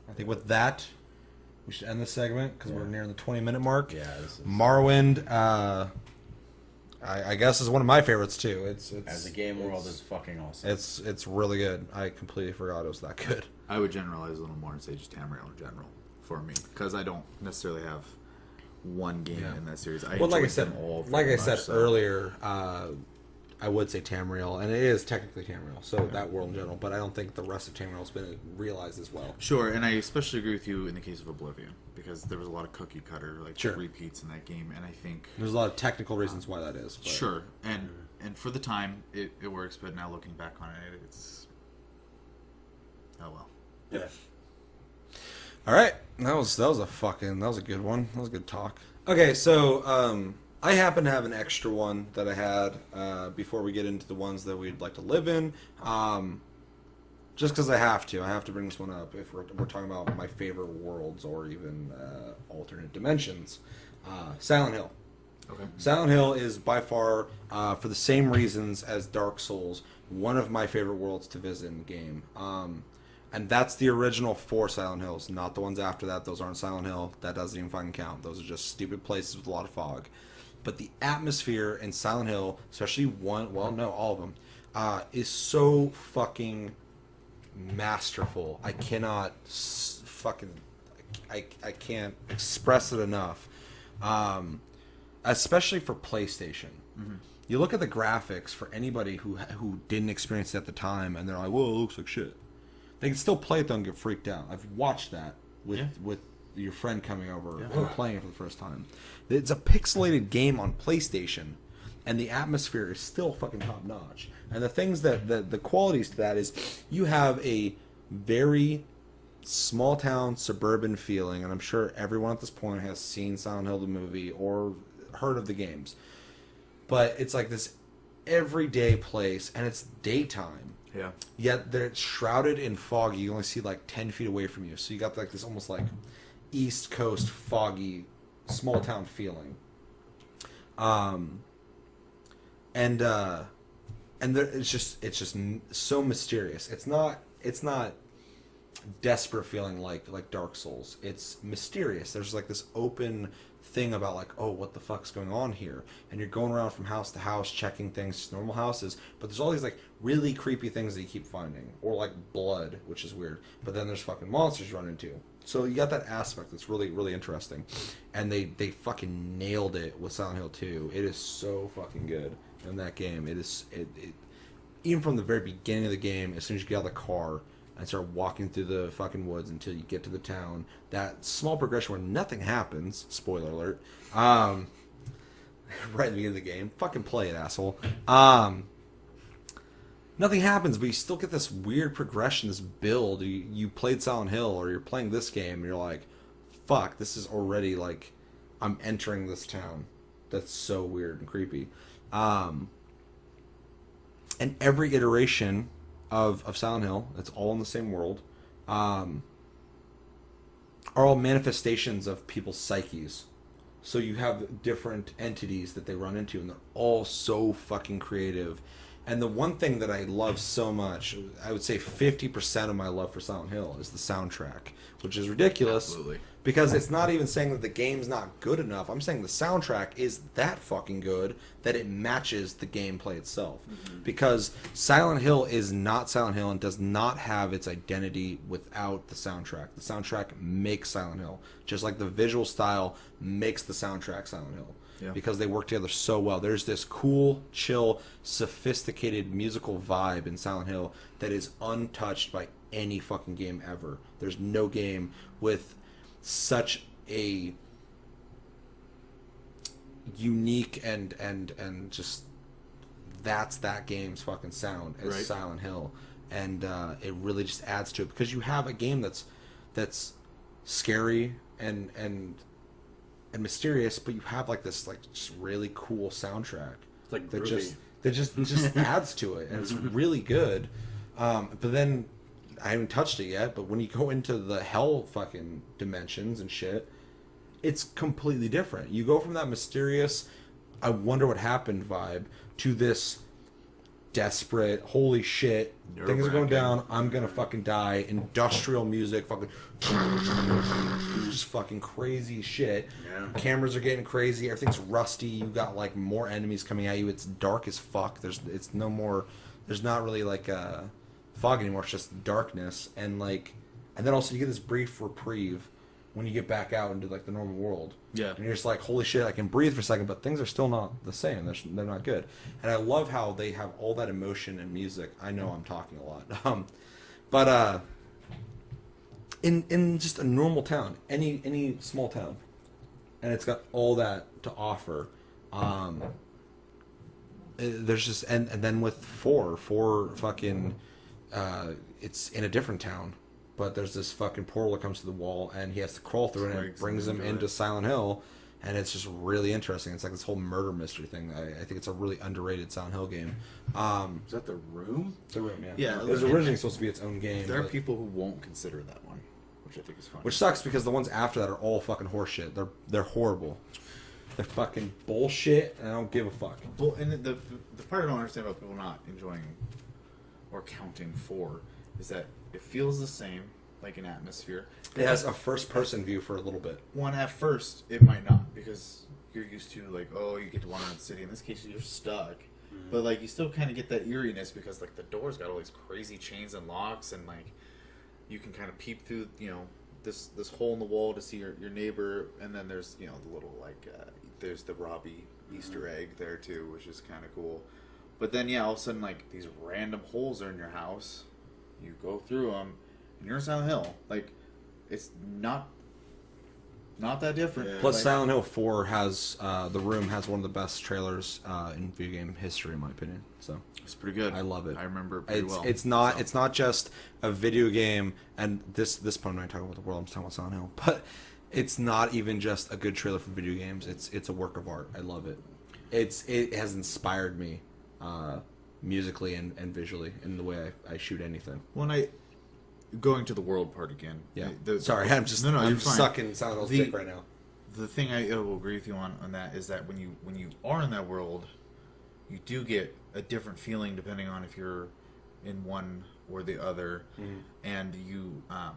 I think with that, we should end this segment because we're nearing the 20-minute mark. Yeah, this is, Morrowind, I guess is one of my favorites too. It's as a game world is fucking awesome. it's really good. I completely forgot it was that good. I would generalize a little more and say just Tamriel in general for me because I don't necessarily have one game in that series. Well, like I enjoyed said, them all like very I said much, so. earlier, I would say Tamriel, and it is technically Tamriel, so that world in general. But I don't think the rest of Tamriel's been realized as well. Sure, and I especially agree with you in the case of Oblivion because there was a lot of cookie cutter repeats in that game, and I think There's a lot of technical reasons why that is. But. sure, and for the time it works, but now looking back on it, it's oh well. Yeah. All right, that was a good one. That was a good talk. Okay, so I happen to have an extra one that I had before we get into the ones that we'd like to live in. just because I have to bring this one up if we're talking about my favorite worlds or even alternate dimensions. Silent Hill. Okay. Silent Hill is by far, for the same reasons as Dark Souls, one of my favorite worlds to visit in the game. And that's the original 4 Silent Hills, not the ones after that. Those aren't Silent Hill. That doesn't even fucking count. Those are just stupid places with a lot of fog. But the atmosphere in Silent Hill, especially all of them, is so fucking masterful. I cannot I can't express it enough. Especially for PlayStation. Mm-hmm. You look at the graphics for anybody who didn't experience it at the time, and they're like, "Whoa, it looks like shit." They can still play it though and get freaked out. I've watched that with your friend coming over and playing it for the first time. It's a pixelated game on PlayStation, and the atmosphere is still fucking top notch. And the things that the qualities to that is you have a very small town suburban feeling, and I'm sure everyone at this point has seen Silent Hill the movie or heard of the games. But it's like this everyday place, and it's daytime. Yeah. Yet they're shrouded in fog. You only see like 10 feet away from you. So you got like this almost like East Coast foggy small town feeling. And there, it's just so mysterious. It's not desperate feeling like Dark Souls. It's mysterious. There's like this open thing about like, oh, what the fuck's going on here? And you're going around from house to house checking things, normal houses, but there's all these like really creepy things that you keep finding, or like blood, which is weird. But then there's fucking monsters you run into. So you got that aspect that's really, really interesting. And they fucking nailed it with Silent Hill 2. It is so fucking good in that game. It even from the very beginning of the game, as soon as you get out of the car and start walking through the fucking woods until you get to the town, that small progression where nothing happens, spoiler alert, right at the beginning of the game, fucking play it, asshole. Nothing happens, but you still get this weird progression, this build. You played Silent Hill, or you're playing this game, and you're like, fuck, this is already like, I'm entering this town. That's so weird and creepy. And every iteration of Silent Hill, it's all in the same world, are all manifestations of people's psyches. So you have different entities that they run into, and they're all so fucking creative. And the one thing that I love so much, I would say 50% of my love for Silent Hill is the soundtrack, which is ridiculous. Absolutely. Because it's not even saying that the game's not good enough. I'm saying the soundtrack is that fucking good that it matches the gameplay itself. Mm-hmm. Because Silent Hill is not Silent Hill and does not have its identity without the soundtrack. The soundtrack makes Silent Hill. Just like the visual style makes the soundtrack Silent Hill. Yeah. Because they work together so well. There's this cool, chill, sophisticated musical vibe in Silent Hill that is untouched by any fucking game ever. There's no game with such a unique and just that's that game's fucking sound as right. Silent Hill, and it really just adds to it because you have a game that's scary and mysterious, but you have like this like just really cool soundtrack like that just adds to it, and it's really good. But then I haven't touched it yet, but when you go into the hell fucking dimensions and shit, it's completely different. You go from that mysterious, I wonder what happened vibe to this desperate, holy shit, things are going down, I'm gonna fucking die, industrial music, fucking just fucking crazy shit. Yeah. Cameras are getting crazy, everything's rusty, you got like more enemies coming at you, it's dark as fuck, there's not really like fog anymore, it's just darkness, and then also you get this brief reprieve when you get back out into like the normal world. Yeah. And you're just like, holy shit, I can breathe for a second, but things are still not the same. They're not good. And I love how they have all that emotion and music. I know I'm talking a lot. But in just a normal town, any small town, and it's got all that to offer. There's just and then with four fucking it's in a different town. But there's this fucking portal that comes to the wall, and he has to crawl through it, and it brings him into Silent Hill. and it's just really interesting. It's like this whole murder mystery thing. I think it's a really underrated Silent Hill game. Is that The Room? The Room, yeah. Yeah, It was originally supposed to be its own game. There are but- people who won't consider that one, which I think is funny. Which sucks because the ones after that are all fucking horseshit. They're horrible. They're fucking bullshit, and I don't give a fuck. Well, and the part I don't understand about people not enjoying or counting 4 is that it feels the same, like an atmosphere. It has a first-person view for a little bit. One at first, it might not, because you're used to, like, oh, you get to wander around the city. In this case, you're stuck. But, like, you still kind of get that eeriness because, like, the door's got all these crazy chains and locks, and, like, you can kind of peep through, you know, this hole in the wall to see your neighbor, and then there's, you know, the little, like, there's the Robbie Easter egg there, too, which is kind of cool. But then, yeah, all of a sudden, like, these random holes are in your house. You go through them, and you're in Silent Hill. Like, it's not that different. Yeah. Plus, Like, Silent Hill 4 has The Room has one of the best trailers in video game history, in my opinion. So it's pretty good. I love it. I remember it pretty well. It's not just a video game, and this point I'm not talking about the world. I'm talking about Silent Hill, but it's not even just a good trailer for video games. It's a work of art. I love it. It has inspired me musically and visually in the way I shoot anything. When going to the world part again. Yeah. The- Sorry, I'm just you're I'm fine. sucking Silent Hill's dick right now. The thing I will agree with you on that is that when you are in that world, you do get a different feeling depending on if you're in one or the other, and you. I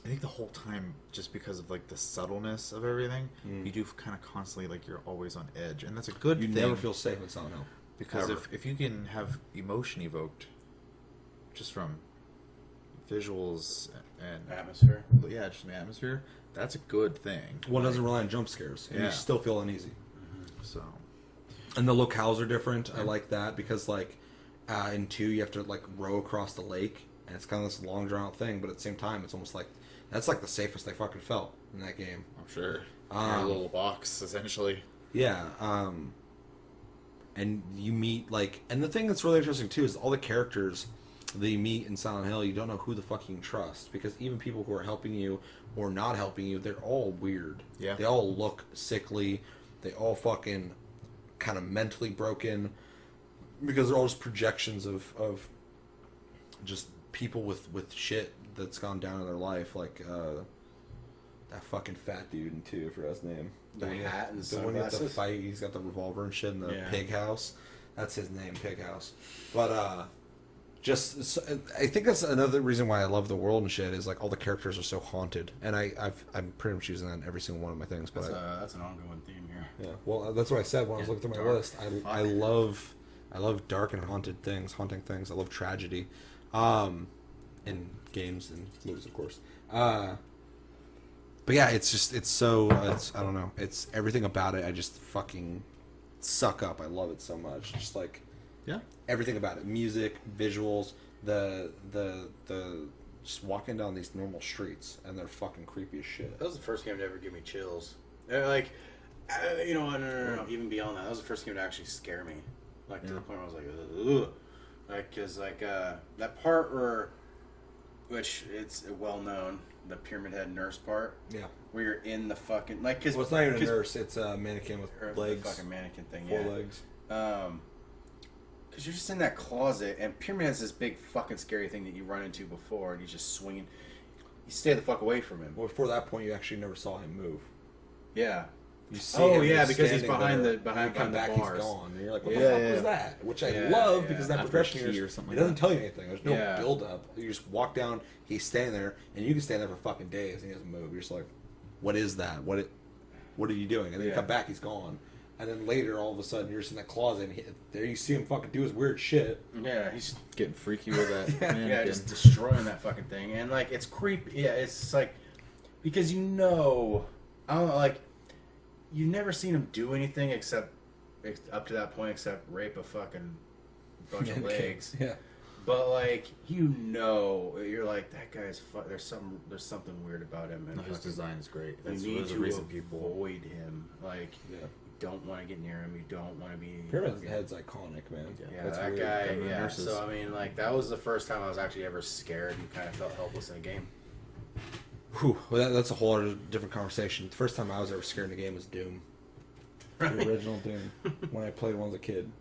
think the whole time, just because of like the subtleness of everything, you do kind of constantly like you're always on edge, and that's a good You thing. never feel safe in Silent Hill. Because Ever. if you can have emotion evoked just from visuals and Atmosphere. yeah, just an atmosphere, that's a good thing. One doesn't rely on jump scares, and Yeah. you still feel uneasy. So And the locales are different. I like that because like in 2 you have to like row across the lake, and it's kind of this long drawn out thing, but at the same time it's almost like that's like the safest I fucking felt in that game. I'm sure you're a little box essentially. Yeah, and you meet like, and the thing that's really interesting too is all the characters that you meet in Silent Hill. You don't know who the fuck you can trust because even people who are helping you or not helping you, they're all weird. Yeah. They all look sickly. They all fucking kind of mentally broken because they're all just projections of just people with shit that's gone down in their life, like that fucking fat dude in 2, I forgot his name. The hat and the one you have to sunglasses? fight. He's got the revolver and shit in the Yeah. pig house. That's his name, Pig House. But just I think that's another reason why I love the world and shit is like all the characters are so haunted, and I'm pretty much using that in every single one of my things. But That's an ongoing theme here. yeah, well, that's what I said when I was looking through my Dark. list. I love dark and haunting things. I love tragedy, in games and movies, of course. But yeah, it's I don't know. It's everything about it. I just fucking suck up. I love it so much. Just like Yeah. everything about it, music, visuals, the just walking down these normal streets and they're fucking creepy as shit. That was the first game to ever give me chills. Like, no. Even beyond that, that was the first game to actually scare me. Like, to the point where I was like, ugh. Like, because, like, that part which it's well known, the Pyramid Head nurse part, Yeah. where you're in the fucking, like, because... Well, it's not even a nurse. It's a mannequin with The legs. fucking mannequin thing, 4 yeah. legs. Because you're just in that closet, and Pyramid has this big fucking scary thing that you run into before, and he's just swinging. You stay the fuck away from him. Well, before that point, you actually never saw him move. Yeah. You see Oh, him yeah, just because he's standing behind there, the- behind- and you come behind back, the bars. he's gone. And you're like, what Yeah, the fuck yeah. was that? Which I Yeah, love yeah. because that After progression a key is, or something it like doesn't that. tell you anything. There's no Yeah. build up. You just walk down, he's standing there, and you can stand there for fucking days and he doesn't move. You're just like, what is that? What are you doing? And then you Yeah. come back, he's gone. And then later, all of a sudden, you're just in that closet, and there you see him fucking do his weird shit. Yeah, he's... Getting freaky with that. Yeah, Yeah, mannequin. just destroying that fucking thing. And, like, it's creepy. Yeah, it's just like... Because I don't know, like... You've never seen him do anything except... Up to that point, except rape a fucking bunch of legs. Yeah. But, like, you're like, that guy's... There's something weird about him. And No, his fucking- design is great. You That's need one of the to reason people. avoid him. Like, Yeah. you don't want to get near him. You don't want to be... Pyramid Head's iconic, man. Yeah, That's that weird. guy, Them yeah. nurses. So, I mean, like, that was the first time I was actually ever scared and kind of felt helpless in a game. Whew, well, that's a whole other different conversation. The first time I was ever scared in a game was Doom. Right. The original Doom. When I played one as a kid.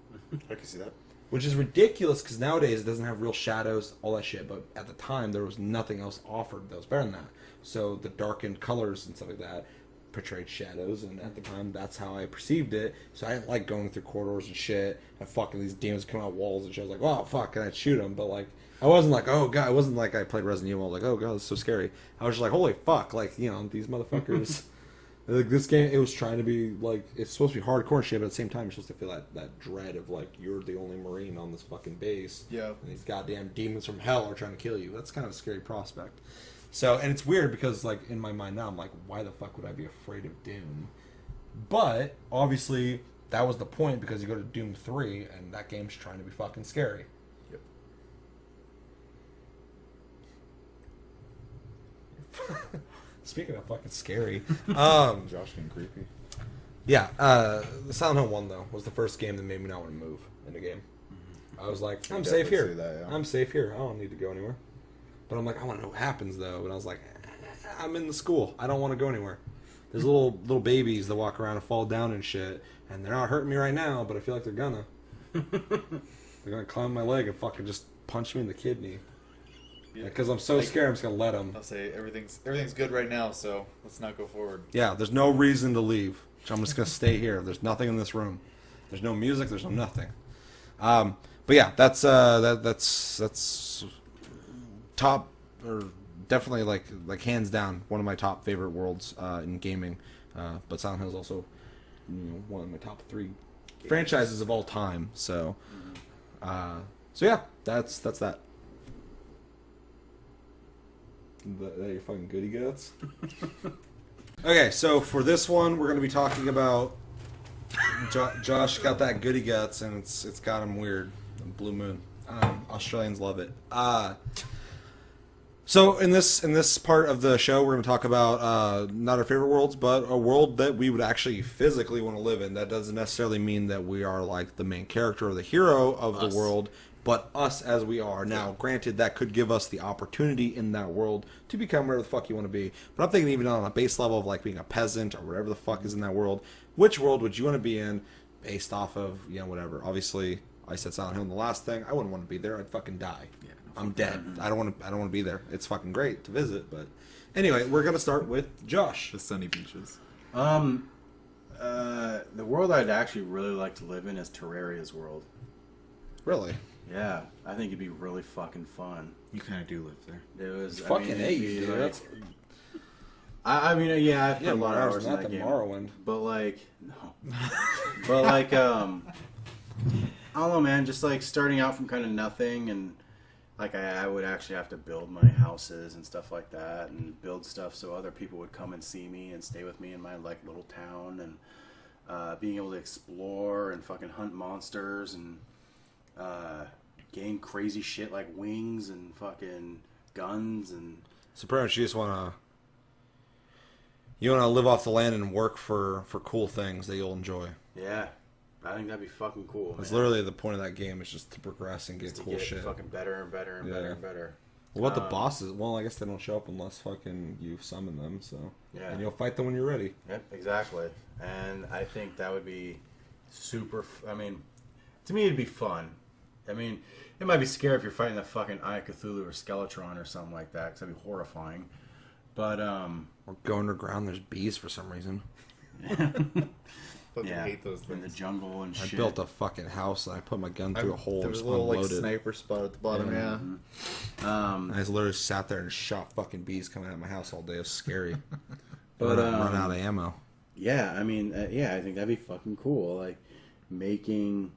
I can see that. Which is ridiculous because nowadays it doesn't have real shadows, all that shit. But at the time, there was nothing else offered that was better than that. So the darkened colors and stuff like that portrayed shadows, and at the time, that's how I perceived it. So I didn't like going through corridors and shit, and fucking these demons coming out walls and shit. I was like, oh, fuck, and I'd shoot them. But, like, I wasn't like, oh, God. It wasn't like I played Resident Evil. I was like, oh, God, this is so scary. I was just like, holy fuck. Like, you know, these motherfuckers. Like, this game, it was trying to be, like, it's supposed to be hardcore and shit, but at the same time, you're supposed to feel that dread of, like, you're the only Marine on this fucking base. Yeah. And these goddamn demons from hell are trying to kill you. That's kind of a scary prospect. So, and it's weird because, like, in my mind now, I'm like, why the fuck would I be afraid of Doom? But, obviously, that was the point because you go to Doom 3, and that game's trying to be fucking scary. Yep. Speaking of fucking scary, Josh getting creepy. yeah, the Silent Hill 1, though, was the first game that made me not want to move in the game. I was like, I'm safe definitely here. see that, yeah. I'm safe here. I don't need to go anywhere. But I'm like, I want to know what happens, though. And I was like, I'm in the school. I don't want to go anywhere. There's little babies that walk around and fall down and shit, and they're not hurting me right now, but I feel like they're gonna. They're gonna climb my leg and fucking just punch me in the kidney. Because I'm so scared, I'm just gonna let them. I'll say everything's good right now, so let's not go forward. Yeah, there's no reason to leave. So I'm just gonna stay here. There's nothing in this room. There's no music. There's no nothing. But yeah, that's top, or definitely like hands down one of my top favorite worlds in gaming. But Silent Hill is also, you know, one of my top 3 franchises of all time. So, so yeah, that's that. That your fucking goody guts. Okay, so for this one, we're going to be talking about Josh got that goody guts, and it's got him weird. Blue Moon. Australians love it. So in this part of the show, we're going to talk about not our favorite worlds, but a world that we would actually physically want to live in. That doesn't necessarily mean that we are like the main character or the hero of the world, but us as we are. Now, granted, that could give us the opportunity in that world to become whatever the fuck you want to be. But I'm thinking even on a base level of like being a peasant or whatever the fuck is in that world. Which world would you want to be in based off of, you know, whatever. Obviously, I said Silent Hill in the last thing. I wouldn't want to be there. I'd fucking die. Yeah, I'm dead. I don't want to be there. It's fucking great to visit, but anyway, we're going to start with Josh. The sunny beaches. The world I'd actually really like to live in is Terraria's world. Really? Yeah, I think it'd be really fucking fun. You kind of do live there. It was Fucking it'd A, be you do. like- That's I mean, yeah, I've put yeah, a lot of hours in not that the game. Morrowind. But like, no. But like, I don't know, man. Just like starting out from kind of nothing, and like I would actually have to build my houses and stuff like that, and build stuff so other people would come and see me and stay with me in my like little town, and being able to explore and fucking hunt monsters and gain crazy shit like wings and fucking guns and. So pretty much you just want to live off the land and work for cool things that you'll enjoy. Yeah, I think that'd be fucking cool. That's man. literally the point of that game, is just to progress and get Just to cool get shit. fucking better and better and Yeah. better and better. What about the bosses? Well, I guess they don't show up unless fucking you summon them, so. Yeah. And you'll fight them when you're ready. Yep, exactly. And I think that would be super. I mean, to me, it'd be fun. I mean, it might be scary if you're fighting the fucking Eye of Cthulhu or Skeletron or something like that, because that'd be horrifying. But, Or go underground, there's bees for some reason. Fucking yeah, hate those in the things. jungle and I shit. built a fucking house and I put my gun through a hole There and was a just little like unloaded. sniper spot at the bottom. Yeah. Yeah. And I just literally sat there and shot fucking bees coming out of my house all day. It was scary. But, run out of ammo. Yeah, I mean, yeah, I think that'd be fucking cool. Like, making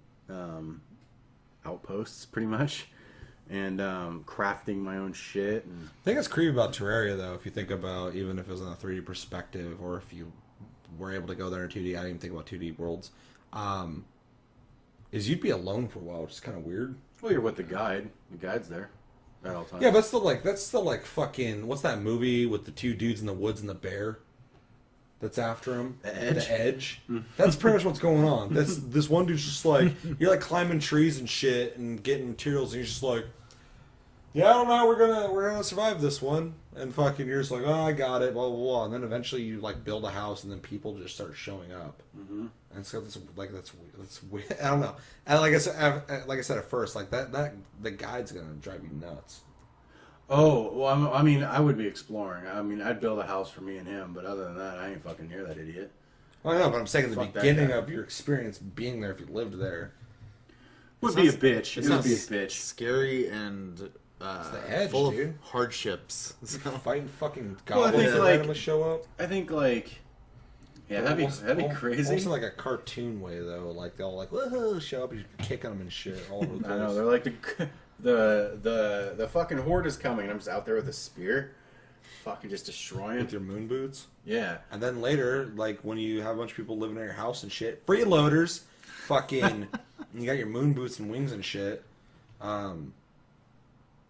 outposts, pretty much, and crafting my own shit. And I think it's creepy about Terraria, though, if you think about, even if it was in a 3D perspective, or if you were able to go there in 2D, I didn't even think about 2D worlds, is you'd be alone for a while, which is kind of weird. well, you're with the guide. The guide's there at all times. Yeah, but that's still like fucking, what's that movie with the 2 dudes in the woods and the bear that's after him? The Edge? The Edge. That's pretty much what's going on. This one dude's just like, you're like climbing trees and shit and getting materials, and he's just like, yeah, I don't know how we're gonna survive this one. And fucking you're just like, oh, I got it, blah blah blah. And then eventually you like build a house, and then people just start showing up. Mm-hmm. And so that's weird. I don't know. And like I said at first, like that the guide's gonna drive you nuts. Oh, well, I mean, I would be exploring. I mean, I'd build a house for me and him, but other than that, I ain't fucking near that idiot. I know, but I'm saying at the Fuck that beginning guy. of your experience being there, if you lived there, Would be a bitch. It It would sounds be a bitch. scary and the edge, full dude. of hardships. fighting fucking Well, I goblins think, that like- randomly show up. I think, like... Yeah, that'd be crazy. Almost in like a cartoon way, though. Like they'll like woohoo, show up, you're kicking them and shit all over the place. I know, they're like the fucking horde is coming, and I'm just out there with a spear, fucking just destroying. With your moon boots. Yeah. And then later, like when you have a bunch of people living in your house and shit, freeloaders, fucking, you got your moon boots and wings and shit.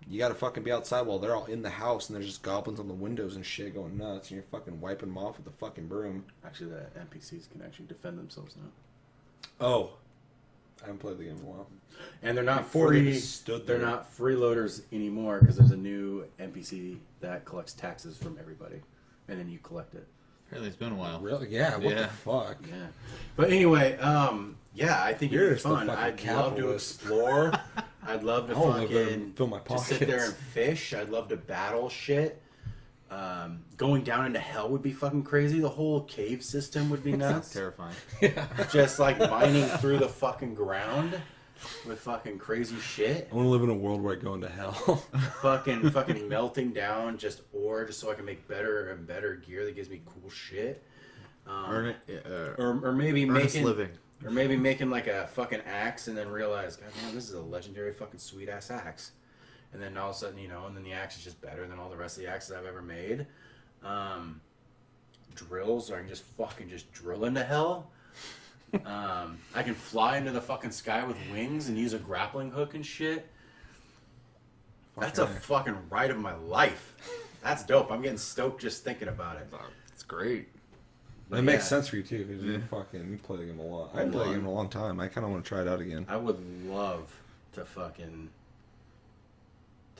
You gotta fucking be outside while they're all in the house, and there's just goblins on the windows and shit going nuts, and you're fucking wiping them off with the fucking broom. Actually, the NPCs can actually defend themselves now. Oh, I haven't played the game in a while. And they're not Before they free. just stood They're there. not freeloaders anymore because there's a new NPC that collects taxes from everybody, and then you collect it. Apparently, it's been a while. Really? Yeah. What Yeah. the fuck? Yeah. But anyway, yeah, I think You're it'd be just a fun. fucking I'd love to capitalist. explore. I'd love to I wanna live there fucking and fill my just sit there pockets. and fish. I'd love to battle shit. Going down into hell would be fucking crazy. The whole cave system would be nuts. Terrifying. Just like mining through the fucking ground with fucking crazy shit. I want to live in a world where I go into hell. fucking melting down just ore just so I can make better and better gear that gives me cool shit. Earn it, Or maybe earnest making living. or maybe making like a fucking axe and then realize, God damn, this is a legendary fucking sweet ass axe. And then all of a sudden, and then the axe is just better than all the rest of the axes I've ever made. Drills, so I can just fucking just drill into hell. I can fly into the fucking sky with wings and use a grappling hook and shit. That's a fucking ride of my life. That's dope. I'm getting stoked just thinking about it. It's great. It makes sense for you too, because you play the game a lot. I haven't played the game in a long time. I kind of want to try it out again. I would love to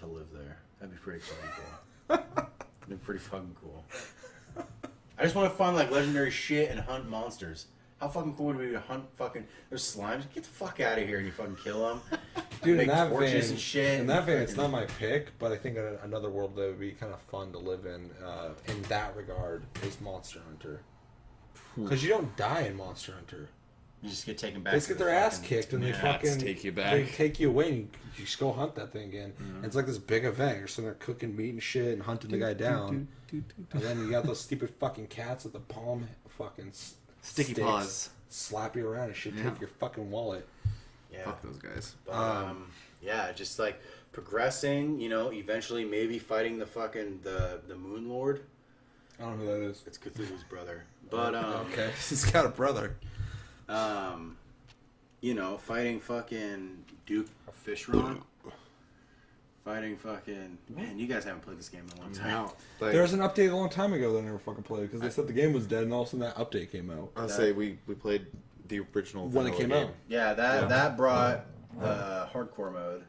live there. That'd be pretty fucking cool. That'd be pretty fucking cool. I just want to find like legendary shit and hunt monsters. How fucking cool would it be to hunt fucking... There's slimes. Get the fuck out of here and you fucking kill them. Dude, Make in that torches vein, and shit. in that vein, it's Freaking- not my pick, but I think another world that would be kind of fun to live in that regard, is Monster Hunter. Because you don't die in Monster Hunter. You just get taken back. They just to get the their ass fucking- kicked and they Yeah, fucking take you back. They take you away and you just go hunt that thing again. And it's like this big event. You're sitting there cooking meat and shit and hunting the guy down. And then you got those stupid fucking cats with the palm fucking Sticky sticks, paws. slap you around and shit. Yeah. Take your fucking wallet. Yeah. Fuck those guys. But, yeah, just like progressing, eventually maybe fighting the fucking the Moon Lord. I don't know who that is. It's Cthulhu's brother. But Okay, he's got a brother. fighting fucking Duke Fishron. Fighting fucking... Man, you guys haven't played this game in a long time. Like, There was an update a long time ago that I never fucking played because they said the game was dead, and all of a sudden that update came out. I'll say we played the original When it vanilla came game. out. Yeah, that brought the hardcore mode,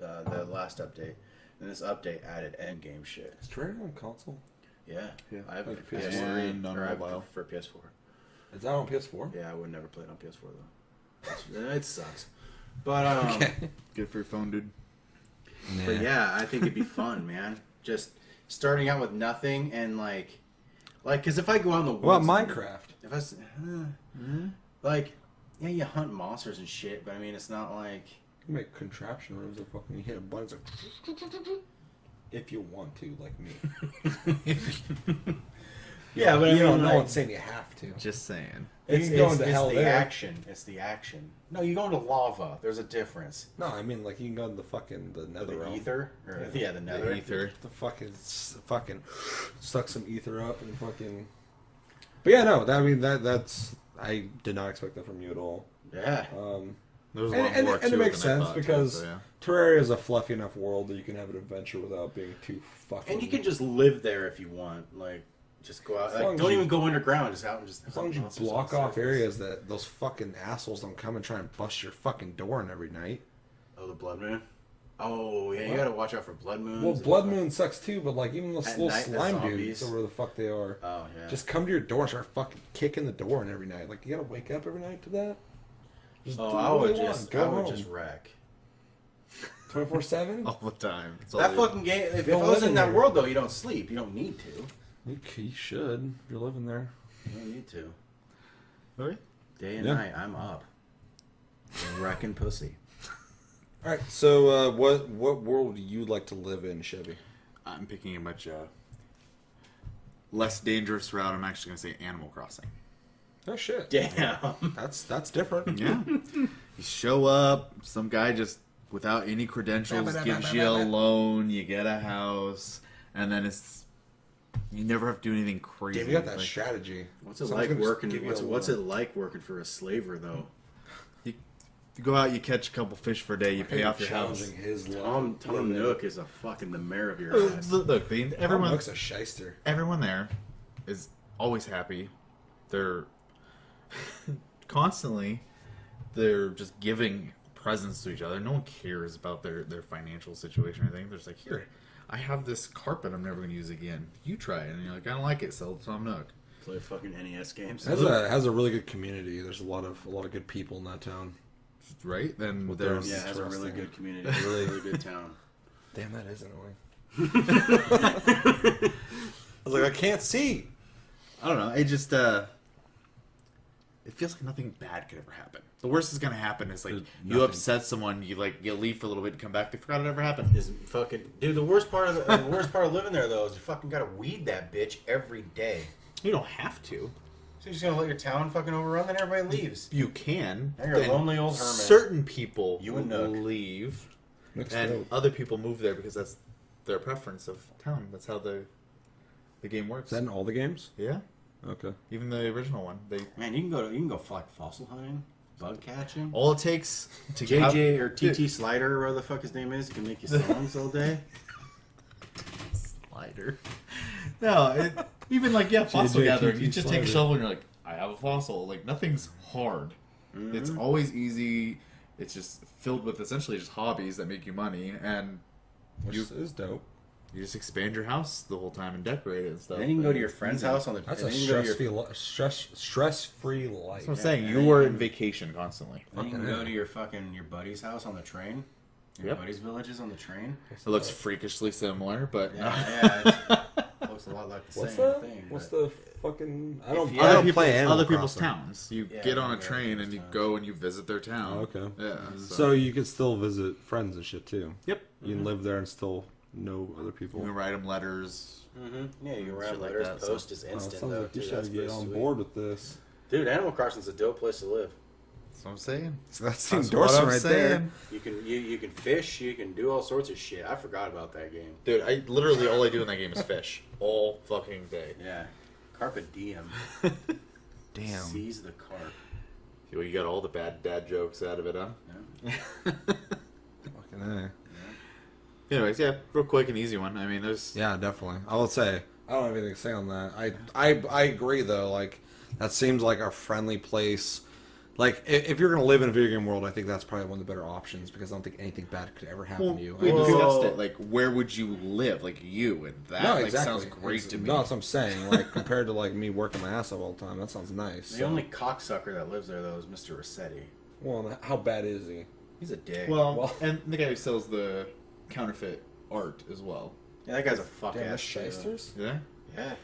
the last update. And this update added endgame shit. Is Terraria on console? Yeah. Yeah. I have it Like for PS4 PS3 and on or I have it mobile. for PS4. Is that on PS4? Yeah, I would never play it on PS4 though. It sucks. But Good for your phone, dude. But yeah, I think it'd be fun, man. Just starting out with nothing and like, because if I go out in the woods, What about Minecraft? if I s- yeah, you hunt monsters and shit, but I mean, it's not like You make contraption rooms that fucking you hit a button, it's like if you want to, like me. yeah, but I you mean, know, no like, one's saying you have to. Just saying. it's, You can go it's, into it's hell the there. action. It's the action. No, you go into lava. There's a difference. No, I mean like you can go to the fucking the nether The realm. ether, or the nether. Ether. The fucking suck some ether up and fucking. But yeah, no, that's I did not expect that from you at all. Yeah. There was a And, lot and, more and to it makes than I sense thought, because so, yeah. Terraria is a fluffy enough world that you can have an adventure without being too fucking. And you can just live there if you want. Like, just go out. As Like, long as don't you- even go underground. Just out and just. as long as you monsters on block the off surface. areas that those fucking assholes don't come and try and bust your fucking door in every night. Oh, the Blood Moon. Oh yeah, you gotta watch out for blood moons. Well, blood moon sucks too, but like even those At little night, the slime zombies. dudes, or where the fuck they are, Oh yeah. just come to your door and start fucking kicking the door in every night. Like you gotta wake up every night to that. Just do I what would you want. just, Go I would home. just wreck. 24/7. all the time. It's all That you- fucking game. If I don't was live in in that there. world though, you don't sleep. You don't need to. You should if you're living there. You don't need to. Really? Day and Yeah. night, I'm up. Wrecking pussy. All right. So, what world would you like to live in, Chevy? I'm picking a much less dangerous route. I'm actually going to say Animal Crossing. Oh shit. Damn. That's different. Yeah. You show up, some guy just without any credentials gives you a loan, you get a house, and then you never have to do anything crazy. Damn, you got that Like, strategy. What's it Someone's like gonna working? give you What's a it loan. like working for a slaver though? you go out, you catch a couple fish for a day, you pay off your house. Challenging his Tom Nook is a fucking the mayor of your ass. Look, Everyone everyone looks a shyster. everyone there is always happy. They're constantly they're just giving presents to each other. No one cares about their financial situation or anything. They're just like, here, I have this carpet I'm never going to use again. You try it. And you're like, I don't like it, sell it to Tom Nook. Play fucking NES games. Has a really good community. There's a lot of good people in that town. Right? Then With there's... Yeah, it has a really Interesting. good community. Really good town. Damn, that is annoying. I was like, I can't see. I don't know. It just... it feels like nothing bad could ever happen. The worst is going to happen is like There's you nothing. upset someone, you leave for a little bit and come back, they forgot it ever happened. Is fucking dude. The worst part of living there though is you fucking gotta weed that bitch every day. You don't have to. So you're just gonna let your town fucking overrun, then everybody leaves. You can. Now you're a Then lonely old hermit. Certain people You and Nook. leave, Next and note. other people move there because that's their preference of town. That's how the game works. Is that in all the games? Yeah, Okay. even the original one. Man, you can go like fossil hunting, bug catching. All it takes to get JJ or TT Slider, or whatever the fuck his name is, can make you songs all day. Slider. No, even like fossil JJ, gathering. TT You just take a Slider. shovel and you're like, I have a fossil. Like nothing's hard. It's always easy. It's just filled with essentially just hobbies that make you money, and Which you is dope. you just expand your house the whole time and decorate it and stuff. And then you can go to your It's friend's easy. house on the. That's and a then you can go to stress-free life. That's what I'm Yeah, saying. and You then were you in can- vacation constantly. Then you can Fucking go hell. to your buddy's house on the train. Your Yep. buddy's villages on the train. It looks freakishly similar, but Yeah, it looks a lot like the What's same that? thing. What's but- the fucking? I don't. you- I other don't people, play Animal other people's Crossing. towns. You Yeah, get on a yeah, train other and you people's go and you visit their town. Oh, okay. Yeah. So you can still visit friends and shit too. Yep. You can live there and still know other people. You can write them letters. Yeah, you can write Shit like letters. that, so- Post is Oh, it instant sounds though. like you Dude, should that's get pretty on sweet. board with this. Dude, Animal Crossing's a dope place to live. That's what I'm saying. So that's the That's what endorsement I'm right saying. there. You can fish. You can do all sorts of shit. I forgot about that game. Dude, I literally all I do in that game is fish all fucking day. Yeah, Carpe Diem. Damn. Seize the carp. Well, you got all the bad dad jokes out of it, huh? Yeah. Fucking A. Anyways, yeah, real quick and easy one. I mean, there's Yeah, definitely. I will say I don't have anything to say on that. I agree though. Like that seems like a friendly place. Like if you're gonna live in a video game world, I think that's probably one of the better options because I don't think anything bad could ever happen to you. we I just- discussed it. Like, where would you live? Like you and that. no, like, exactly. sounds great to me. No, that's what I'm saying. Like compared to like me working my ass off all the time, that sounds nice. The So- only cocksucker that lives there though is Mr. Rossetti. Well, how bad is he? He's a dick. Well, and the guy who sells the counterfeit art as well. yeah, that guy's a fuck Damn, ass that's shit. shysters. Yeah. Yeah.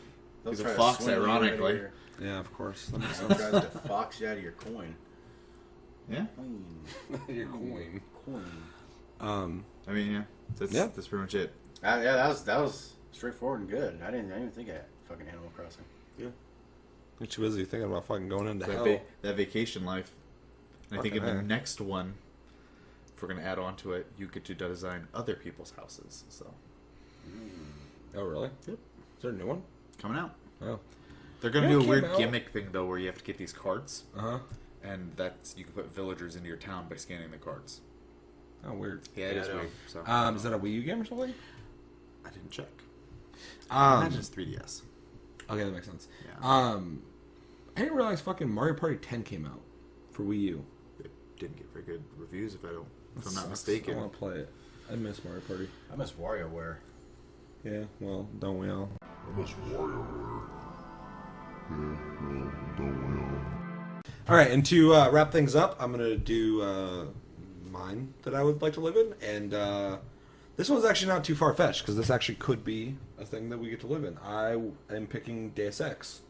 They'll He's a try to fox, swindle you ironically. out of your- Yeah, of course. That makes Some sense. guys to fox you out of your coin. Yeah. Coin. Your coin. Coin. I mean, yeah. That's pretty much it. Yeah, that was straightforward and good. I didn't even think of fucking Animal Crossing. You're too busy thinking about fucking going into That, hell. that vacation life. And I think in Fucking the A. next one, if we're going to add on to it, you get to design other people's houses. So, Oh, really? Yep. Is there a new one? coming out. Oh. They're going to Yeah, do it a weird came out. gimmick thing, though, where you have to get these cards. Uh huh. And that's you can put villagers into your town by scanning the cards. Oh, weird. Yeah, it Yeah, is I know. weird. So, Is that a Wii U game or something? I didn't check. I Um, imagine it's 3DS. okay, that makes sense. Yeah. I didn't realize fucking Mario Party 10 came out for Wii U. It didn't get very good reviews, if I'm not Sucks. mistaken. I want to play it. I miss Mario Party. I miss WarioWare. Yeah, well, don't we all? I miss WarioWare. Yeah, well, don't we all? All right, and to wrap things up, I'm going to do mine that I would like to live in. And this one's actually not too far-fetched, because this actually could be a thing that we get to live in. I am picking Deus Ex.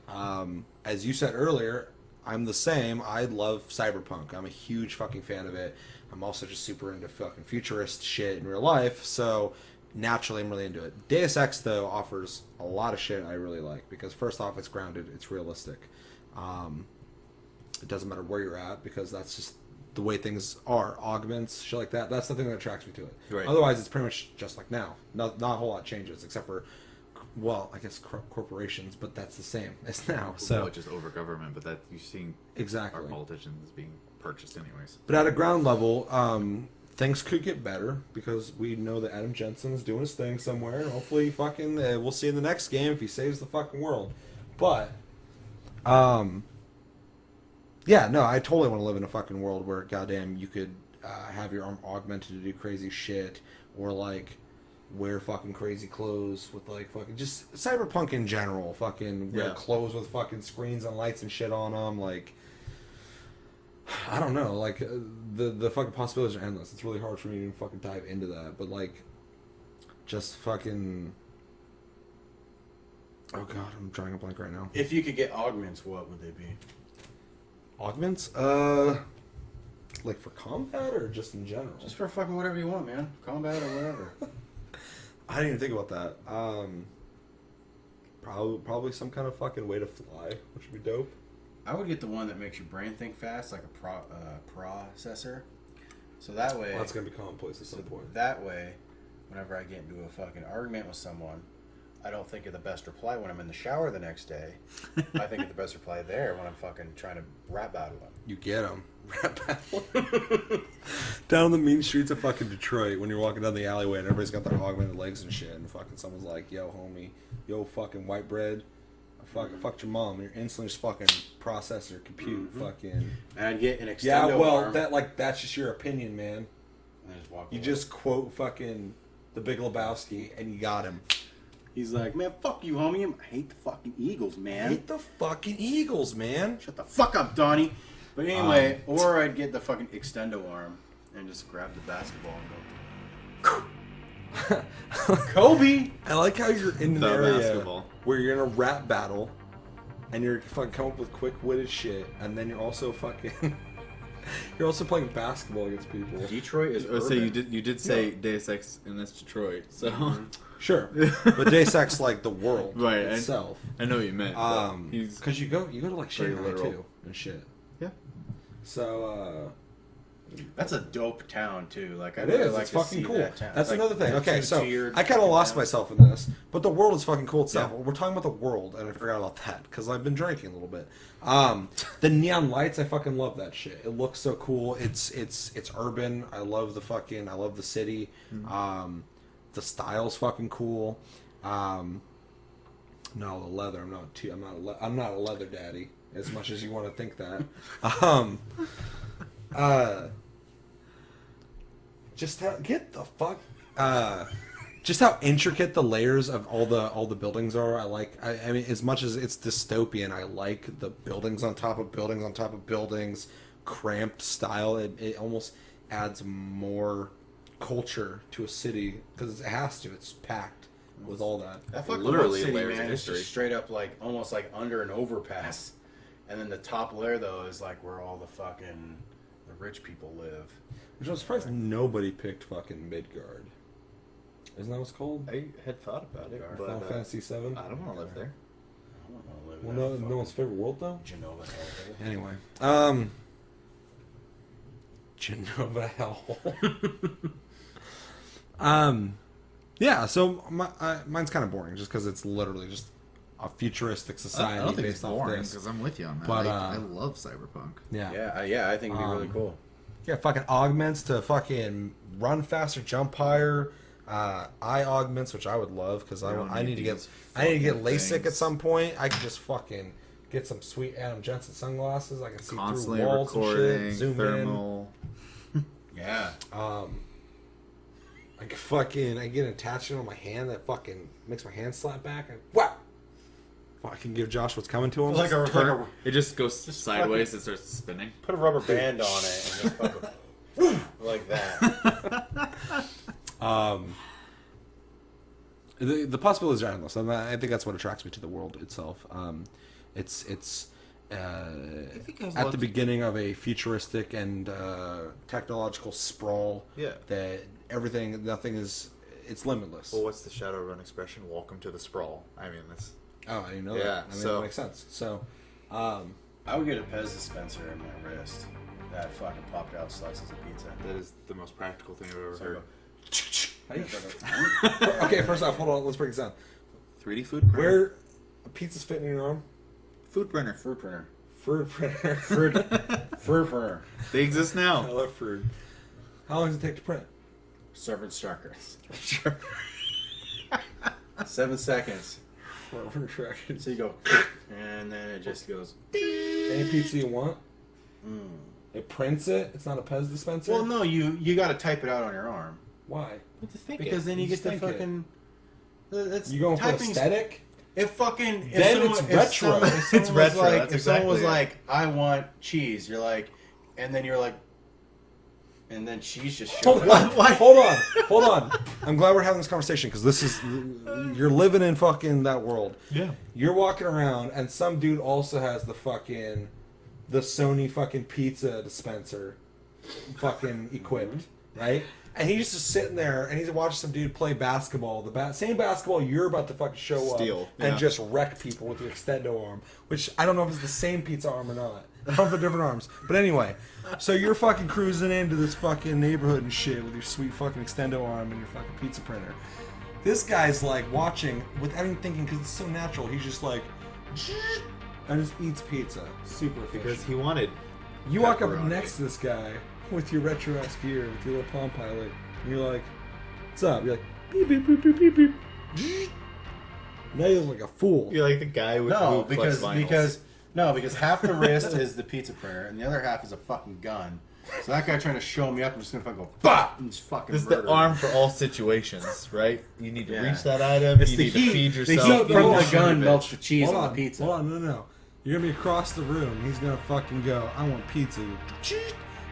As you said earlier, I'm the same. I love cyberpunk. I'm a huge fucking fan of it. I'm also just super into fucking futurist shit in real life, so naturally I'm really into it. Deus Ex, though, offers a lot of shit I really like, because first off, it's grounded, it's realistic. It doesn't matter where you're at, because that's just the way things are. Augments, shit like that. That's the thing that attracts me to it. Right. Otherwise, it's pretty much just like now. Not a whole lot changes, except for, well, I guess corporations, but that's the same as now. So Well, just over government, but that you're seeing exactly. our politicians being purchased anyways. But at a ground level, things could get better, because we know that Adam Jensen's doing his thing somewhere, and hopefully fucking we'll see in the next game if he saves the fucking world. But yeah, no, I totally want to live in a fucking world where goddamn you could have your arm augmented to do crazy shit, or like wear fucking crazy clothes with like fucking just cyberpunk in general. Fucking wear clothes with fucking screens and lights and shit on them. Like, I don't know. Like the fucking possibilities are endless. It's really hard for me to fucking dive into that. But like, just fucking. Oh god, I'm drawing a blank right now. If you could get augments, what would they be? Augments? Like for combat or just in general? Just for fucking whatever you want, man. Combat or whatever. I didn't even think about that. Probably some kind of fucking way to fly, which would be dope. I would get the one that makes your brain think fast, like a processor. So that way... Well, that's going to be commonplace at some point. That way, whenever I get into a fucking argument with someone, I don't think of the best reply when I'm in the shower the next day. I think of the best reply there when I'm fucking trying to rap battle them. You get them. Rap battle. Down the mean streets of fucking Detroit, when you're walking down the alleyway and everybody's got their augmented legs and shit, and fucking someone's like, yo, homie, yo, fucking white bread, I fucked your mom. You're instantly just fucking processor, compute, fucking... And I'd get an extendo Yeah, well, arm. that's just your opinion, man. And I just walk You away. just quote fucking The Big Lebowski, and you got him. He's like, man, fuck you, homie. I hate the fucking Eagles, man. Hate the fucking Eagles, man. Shut the fuck up, Donnie. But anyway, or I'd get the fucking extendo arm and just grab the basketball and go. Kobe! I like how you're in an The area basketball. where you're in a rap battle, and you're fucking coming up with quick-witted shit, and then you're also fucking... You're also playing basketball against people. Detroit is Oh, so urban. you did say Deus Ex, and that's Detroit. So Sure, but Deus Ex, like the world Right, itself. I know what you meant. but he's Because you go to like very Shanghai literal. too and shit. Yeah. So That's a dope town, too. Like, I it really is. like It's to fucking see cool. that town. That's Like, another thing. the Okay, so two-tiered I kind of lost town. myself in this, but the world is fucking cool itself. Yeah. We're talking about the world, and I forgot about that because I've been drinking a little bit. The neon lights, I fucking love that shit. It looks so cool. It's urban. I love the city. The style's fucking cool. No, the leather. I'm not a leather daddy. As much as you want to think that. Just how just how intricate the layers of all the buildings are. I mean, as much as it's dystopian, I like the buildings on top of buildings on top of buildings, cramped style. It almost adds more culture to a city because it has to. It's packed with all that. That fucking Literally city, layers of man, it's history. just straight up like almost like under an overpass, and then the top layer though is like where all the fucking the rich people live. Which I'm surprised nobody picked fucking Midgard. Isn't that what it's called? I had thought about it, but Final Fantasy VII. I don't want to live there. I don't want to live Well, in no, that no one's favorite world though. Genova hellhole. Anyway, Genova hellhole. Yeah. So mine's kind of boring, just because it's literally just a futuristic society I don't think based it's off boring this. because I'm with you on that. But, I love cyberpunk. Yeah. Yeah, I think it'd be really cool. Yeah, fucking augments to fucking run faster, jump higher. Eye augments, which I would love because We don't I need need to get these LASIK fucking at some point. I could just fucking get some sweet Adam Jensen sunglasses. I can see Constantly through walls and recording, shit. Zoom thermal. Yeah. in. I get an attachment on my hand that fucking makes my hand slap back. And whap! Fucking give Josh what's coming to him. It just goes sideways and starts spinning. Put a rubber band on it and just fucking like that. The possibilities are endless. I think that's what attracts me to the world itself. It's at the beginning of a futuristic and technological sprawl. Yeah. That nothing is, it's limitless. Well, what's the Shadowrun expression? Welcome to the sprawl. I mean, that's... Oh, I didn't know Yeah, that. I mean, so- that makes sense. So, I would get a Pez dispenser in my wrist that fucking popped out slices of pizza. That is the most practical thing I've ever So I heard. go, how do you- okay, first off, hold on. Let's break this down. 3D food printer. Where a pizza's fitting in your arm? Food printer. fruit printer. Fruit printer. Fruit printer. They exist I now. love fruit. How long does it take to print? Servant starker. 7 seconds. So you go, and then it just goes. Any pizza you want. It prints it. It's not a Pez dispenser. Well, no, you got to type it out on your arm Why? because then you You get the think it. fucking. It's You going for typing's- aesthetic? If fucking Then it's retro. It's retro, that's If someone was exactly it. like, "I want cheese," you're like, and then you're like, and then cheese just shows Hold up. on. Hold on. I'm glad we're having this conversation because this is you're living in fucking that world. Yeah. You're walking around and some dude also has the Sony fucking pizza dispenser fucking equipped, right? And he's just sitting there and he's watching some dude play basketball. The same basketball you're about to fucking show Steal, up and yeah. just wreck people with your extendo arm, which I don't know if it's the same pizza arm or not. Both are different arms. But anyway, so you're fucking cruising into this fucking neighborhood and shit with your sweet fucking extendo arm and your fucking pizza printer. This guy's like watching without even thinking because it's so natural. He's just like, and just eats pizza. Super efficient. Because he wanted. You walk up pepperoni. next to this guy with your retro-ass gear, with your little Palm Pilot, and you're like, what's up? You're like, beep, beep, beep, beep, beep, beep. Now you look like a fool. You're like the guy with No, who collects because vinyls. because half the wrist is the pizza printer and the other half is a fucking gun. So that guy trying to show me up, I'm just gonna fucking go, bop, and just fucking This is murder the him. arm for all situations, right? You need to Yeah. reach that item. It's you the need heat. to feed The yourself. heat you from need the to gun shoot it. melts the cheese Hold on on, the pizza. hold on, no. You're gonna be across the room. He's gonna fucking go, I want pizza.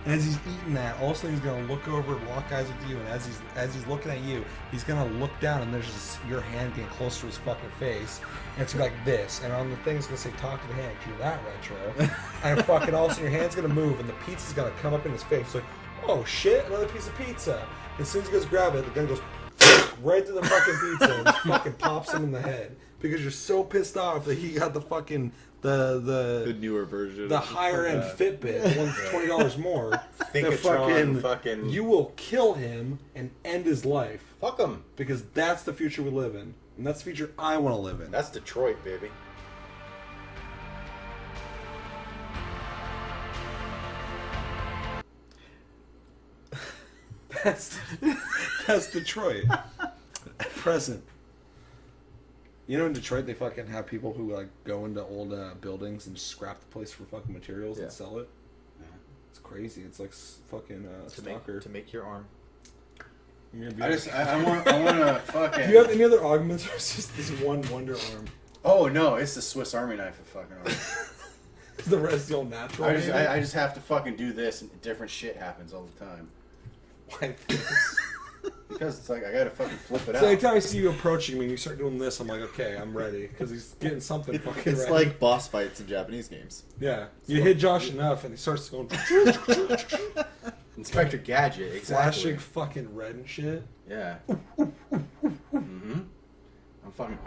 And as he's eating that, also he's gonna look over and lock eyes with you. And as he's looking at you, he's gonna look down and there's just your hand getting close to his fucking face. And it's gonna be like this. And on the thing it's gonna say talk to the hand, 'cause you're that retro. And fucking also your hand's gonna move and the pizza's gonna come up in his face. Like, oh shit, another piece of pizza. As soon as he goes to grab it, the gun goes right through the fucking pizza and just fucking pops him in the head. Because you're so pissed off that he got the fucking The newer version. the higher end Fitbit, the one that's $20 more. Thinkatron fucking- You will kill him and end his life Fuck them. because that's the future we live in, and that's the future I want to live in. That's Detroit, baby. That's Detroit. Present. You know, in Detroit, they fucking have people who like go into old buildings and scrap the place for fucking materials Yeah. and sell it. It's crazy. It's like fucking stalker. to make your arm. You're gonna be I want to fucking. Do you have any other augments, or is just this one wonder arm? Oh no, it's the Swiss Army knife of fucking arm. Is the rest all natural? I just maybe? I just have to fucking do this and different shit happens all the time. Why this? Because it's like I gotta fucking flip it So out. anytime I see you approaching me and you start doing this, I'm like, okay, I'm ready. Because he's getting something fucking It's ready. like boss fights in Japanese games. Yeah. You hit Josh enough and he starts going Inspector Gadget, exactly. flashing fucking red and shit. Yeah. I'm fucking.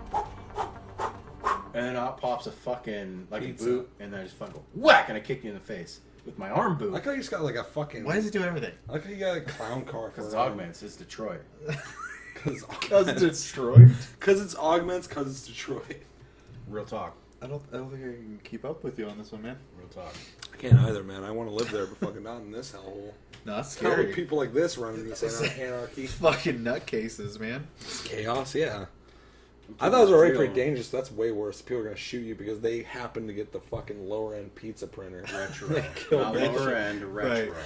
And then out pops a fucking like Pizza. a boot, and then I just fucking go whack, and I kick you in the face with my arm I boot. like how you just got like a fucking. Why does he do everything? I like how you got a clown car for Because it's augments. It's Detroit. Because Because it's Detroit. Because it's augments. Because it's Detroit. Real talk. I don't think I can keep up with you on this one, man. Real talk. I can't either, man. I want to live there, but fucking not in this hellhole. No, that's Not scary. with people like this running this anarchy. Fucking nutcases, man. It's chaos, yeah. I thought it was already Real. pretty dangerous. That's way worse. People are gonna shoot you because they happen to get the fucking lower end pizza printer. Retro. They killed Not that lower shit. end retro. Right.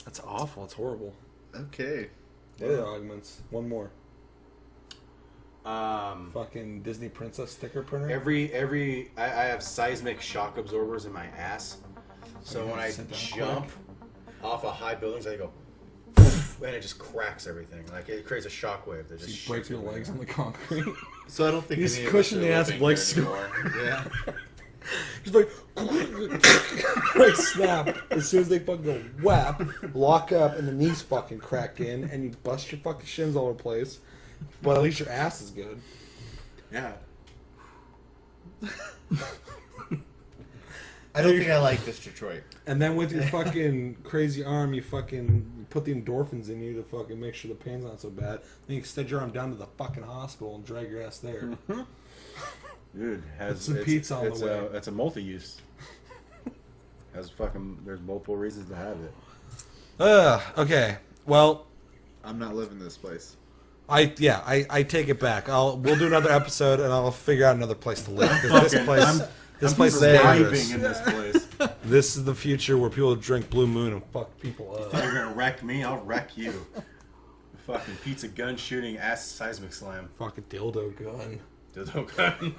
That's awful. It's horrible. Okay. Yeah, they're augments. One more. Fucking Disney princess sticker printer. I have seismic shock absorbers in my ass, so when I jump off of high buildings, I go, and it just cracks everything. Like it creates a shock wave that just breaks your legs on the concrete. So I don't think He's any of cushion us the are ass living like here anymore. Yeah. He's like snap. As soon as they fucking go whap, lock up, and the knees fucking crack in, and you bust your fucking shins all over the place. But at least your ass is good. Yeah. I don't think I like this Detroit. And then with your fucking crazy arm, you fucking put the endorphins in you to fucking make sure the pain's not so bad. Then you extend your arm down to the fucking hospital and drag your ass there. Dude, has some pizza on the way. It's a multi-use. There's multiple reasons to have it. Okay. Well, I'm not living this place. I take it back. We'll do another episode and I'll figure out another place to live. 'Cause this place is dangerous. In this place. This is the future where people drink Blue Moon and fuck people up. You're gonna wreck me, I'll wreck you. Fucking pizza gun shooting ass seismic slam. Fucking dildo gun. Dildo gun.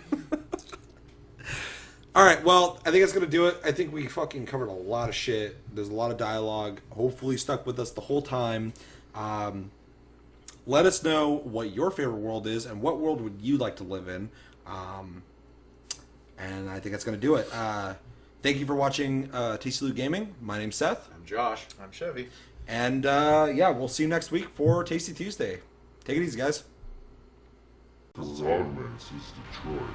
All right, well, I think that's going to do it. I think we fucking covered a lot of shit. There's a lot of dialogue. Hopefully stuck with us the whole time. Let us know what your favorite world is and what world would you like to live in. And I think that's going to do it. Thank you for watching TC Lou Gaming. My name's Seth. I'm Josh. I'm Chevy. And yeah, we'll see you next week for Tasty Tuesday. Take it easy, guys. Because augments is Detroit.